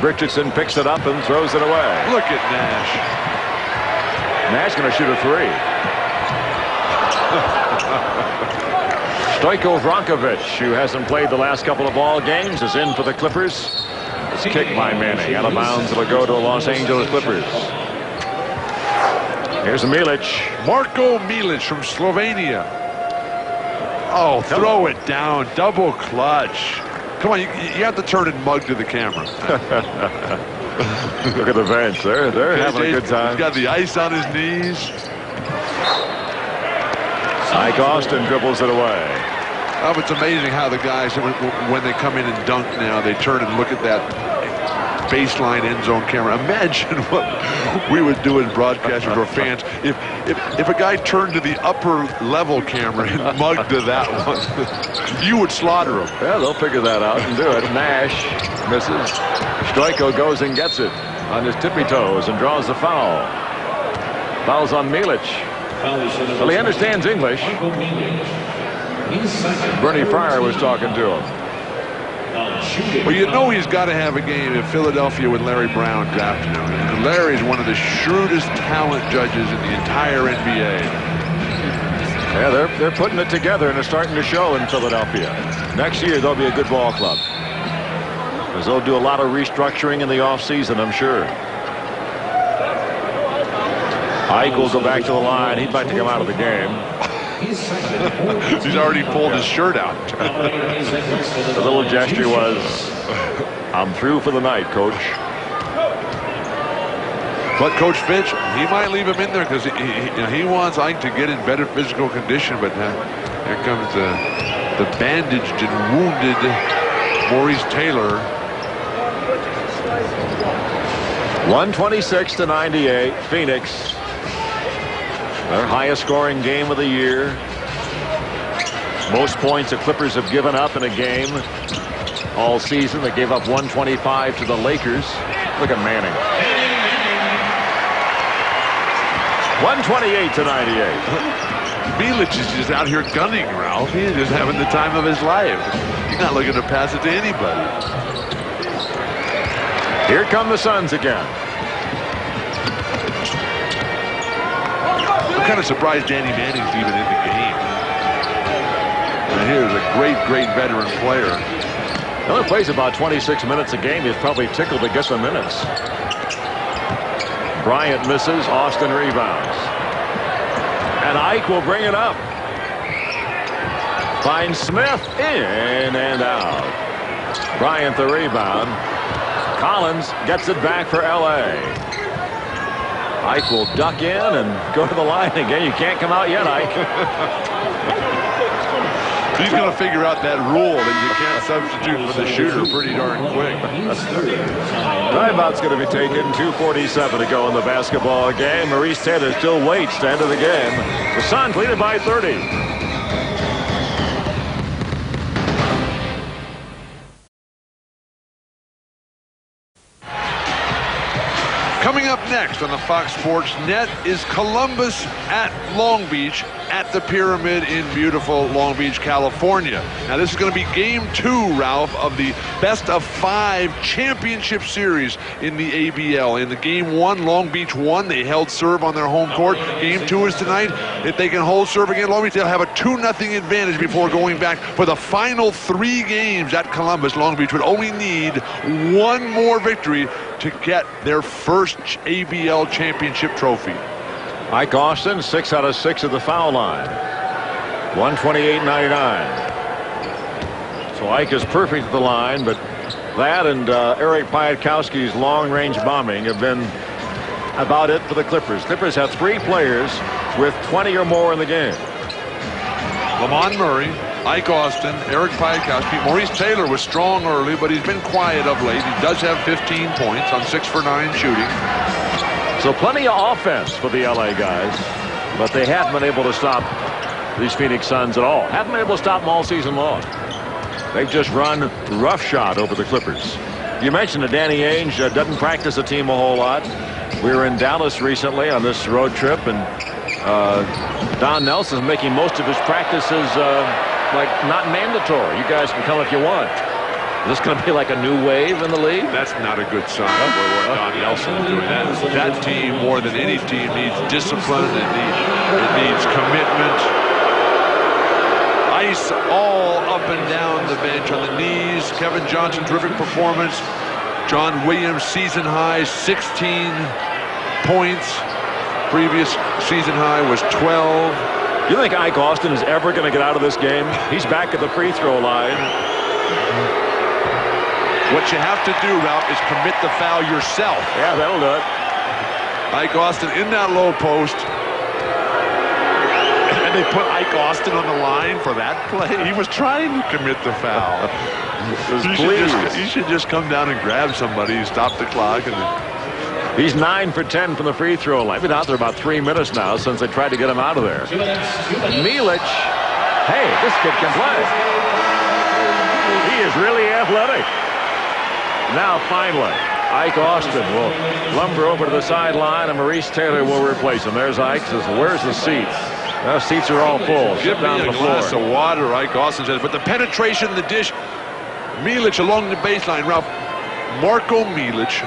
Richardson picks it up and throws it away. Look at Nash. Nash going to shoot a 3. Stojko Vrankovic, who hasn't played the last couple of ball games, is in for the Clippers. It's kicked by Manning. Out of bounds, it'll go to the Los Angeles Clippers. Here's Milic. Marko Milic from Slovenia. Oh, throw it down. Double clutch. Come on, you have to turn and mug to the camera. Look at the bench. They're having a good time. He's got the ice on his knees. Ike Austin dribbles it away. Oh, it's amazing how the guys, when they come in and dunk now, they turn and look at that baseline end zone camera. Imagine what we would do as broadcasters or fans if a guy turned to the upper level camera and mugged to that one. You would slaughter him. Yeah, they'll figure that out and do it. Nash misses. Stojko goes and gets it on his tippy toes and draws the foul. Foul's on Milic. Well, he understands English. Bernie Fryer was talking to him. Well, you know he's got to have a game in Philadelphia with Larry Brown drafting him. And Larry's one of the shrewdest talent judges in the entire NBA. Yeah, they're putting it together and it's starting to show in Philadelphia. Next year they'll be a good ball club, because they'll do a lot of restructuring in the offseason, I'm sure. Ike will go back to the line. He'd like to come out of the game. He's already pulled his shirt out. The little gesture was, I'm through for the night, coach. But Coach Finch, he might leave him in there because he wants Ike to get in better physical condition. But here comes the bandaged and wounded Maurice Taylor. 126-98, Phoenix. Their highest scoring game of the year. Most points the Clippers have given up in a game all season. They gave up 125 to the Lakers. Look at Manning. 128-98. Milic is just out here gunning, Ralph. He's just having the time of his life. He's not looking to pass it to anybody. Here come the Suns again. I'm kind of surprised Danny Manning's even in the game. And here's a great veteran player. He only plays about 26 minutes a game. He's probably tickled to get the minutes. Bryant misses. Austin rebounds. And Ike will bring it up. Finds Smith. In and out. Bryant the rebound. Collins gets it back for L.A. Ike will duck in and go to the line again. You can't come out yet, Ike. He's going to figure out that rule that you can't substitute for the shooter pretty darn quick. Timeout's going to be taken. 2:47 to go in the basketball game. Maurice Taylor still waits to end of the game. The Suns lead it by 30. Coming up next on the Fox Sports Net is Columbus at Long Beach at the Pyramid in beautiful Long Beach, California. Now this is going to be game 2, Ralph, of the best-of-5 championship series in the ABL. In the game 1, Long Beach won. They held serve on their home court. Game 2 is tonight. If they can hold serve again, Long Beach, they'll have a 2-0 advantage before going back for the final 3 games at Columbus. Long Beach would only need 1 more victory to get their first ABL championship trophy. Ike Austin, 6 out of 6 at the foul line. 128.99. So Ike is perfect at the line, but that and Eric Piatkowski's long-range bombing have been about it for the Clippers. Clippers have 3 players with 20 or more in the game. Lamond Murray, Ike Austin, Eric Piatkowski. Maurice Taylor was strong early, but he's been quiet of late. He does have 15 points on 6 for 9 shooting. So plenty of offense for the LA guys, but they haven't been able to stop these Phoenix Suns at all. Haven't been able to stop them all season long. They've just run roughshod over the Clippers. You mentioned that Danny Ainge doesn't practice the team a whole lot. We were in Dallas recently on this road trip, and Don Nelson's making most of his practices like not mandatory. You guys can come if you want. Is this going to be like a new wave in the league? That's not a good sign for what Don Nelson is doing. That team, more than any team, needs discipline. It needs commitment. Ice all up and down the bench on the knees. Kevin Johnson, terrific performance. John Williams, season high, 16 points. Previous season high was 12. You think Ike Austin is ever going to get out of this game? He's back at the free throw line. What you have to do, Ralph, is commit the foul yourself. Yeah, that'll do it. Ike Austin in that low post. And they put Ike Austin on the line for that play. He was trying to commit the foul. He should just come down and grab somebody, stop the clock. And he's 9 for 10 from the free throw line. Been out there about 3 minutes now since they tried to get him out of there. Milic, hey, this kid can play. He is really athletic. Now finally, Ike Austin will lumber over to the sideline, and Maurice Taylor will replace him. There's Ike. Says, "Where's the seats?" The seats are all full. Give me a glass of water, Ike Austin says. But the penetration, the dish. Milic along the baseline, Ralph. Marko Milic,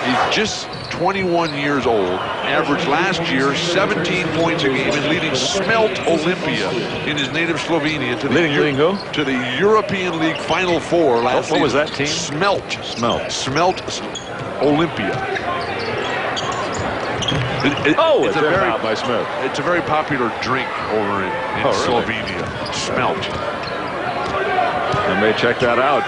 he's just 21 years old. Averaged last year 17 points a game and leading Smelt Olympia in his native Slovenia to the European League Final Four last season. What was that team? Smelt Olympia. It's out by Smith. It's a very popular drink over in Slovenia. Smelt. I may check that out.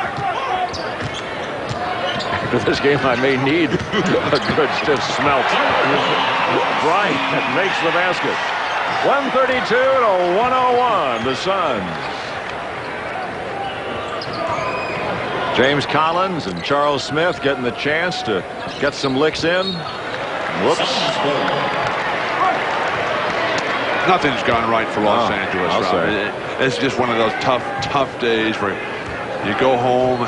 For this game, I may need a good stiff smelt. Bryant makes the basket. 132 to 101, the Suns. James Collins and Charles Smith getting the chance to get some licks in. Whoops. Nothing's gone right for Los Angeles. It's just one of those tough days where you go home,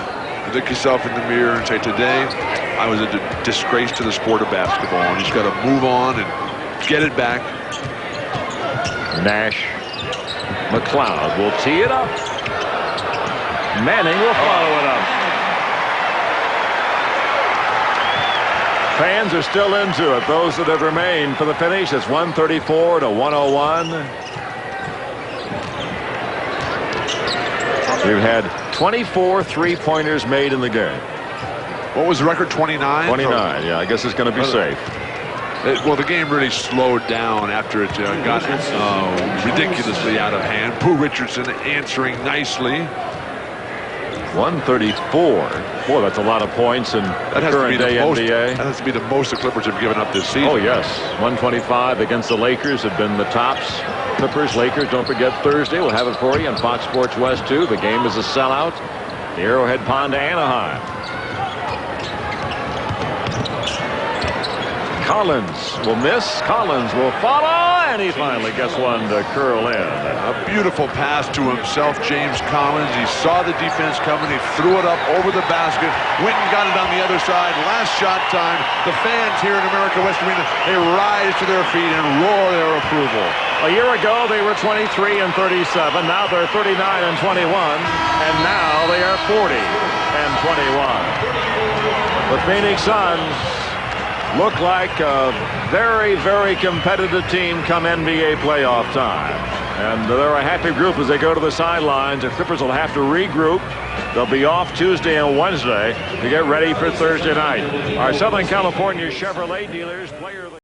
look yourself in the mirror and say, today I was a disgrace to the sport of basketball, and you just got to move on and get it back. Nash, McCloud will tee it up. Manning will follow it up. Fans are still into it. Those that have remained for the finish. It's 134 to 101. We've had 24 three-pointers made in the game. What was the record? 29? 29, yeah. I guess it's going to be safe. Well, the game really slowed down after it got ridiculously out of hand. Pooh Richardson answering nicely. 134. Boy, that's a lot of points in the current day NBA. That has to be the most the Clippers have given up this season. Oh, yes. 125 against the Lakers have been the tops. Clippers, Lakers, don't forget Thursday. We'll have it for you on Fox Sports West, too. The game is a sellout. The Arrowhead Pond to Anaheim. Collins will miss. Collins will follow. And he finally gets one to curl in. A beautiful pass to himself, James Collins. He saw the defense coming. He threw it up over the basket. Went and got it on the other side. Last shot time. The fans here in America West Arena, they rise to their feet and roar their approval. A year ago, they were 23 and 37. Now they're 39 and 21. And now they are 40 and 21. The Phoenix Suns look like a very, very competitive team come NBA playoff time. And they're a happy group as they go to the sidelines. The Clippers will have to regroup. They'll be off Tuesday and Wednesday to get ready for Thursday night. Our Southern California Chevrolet dealers player of the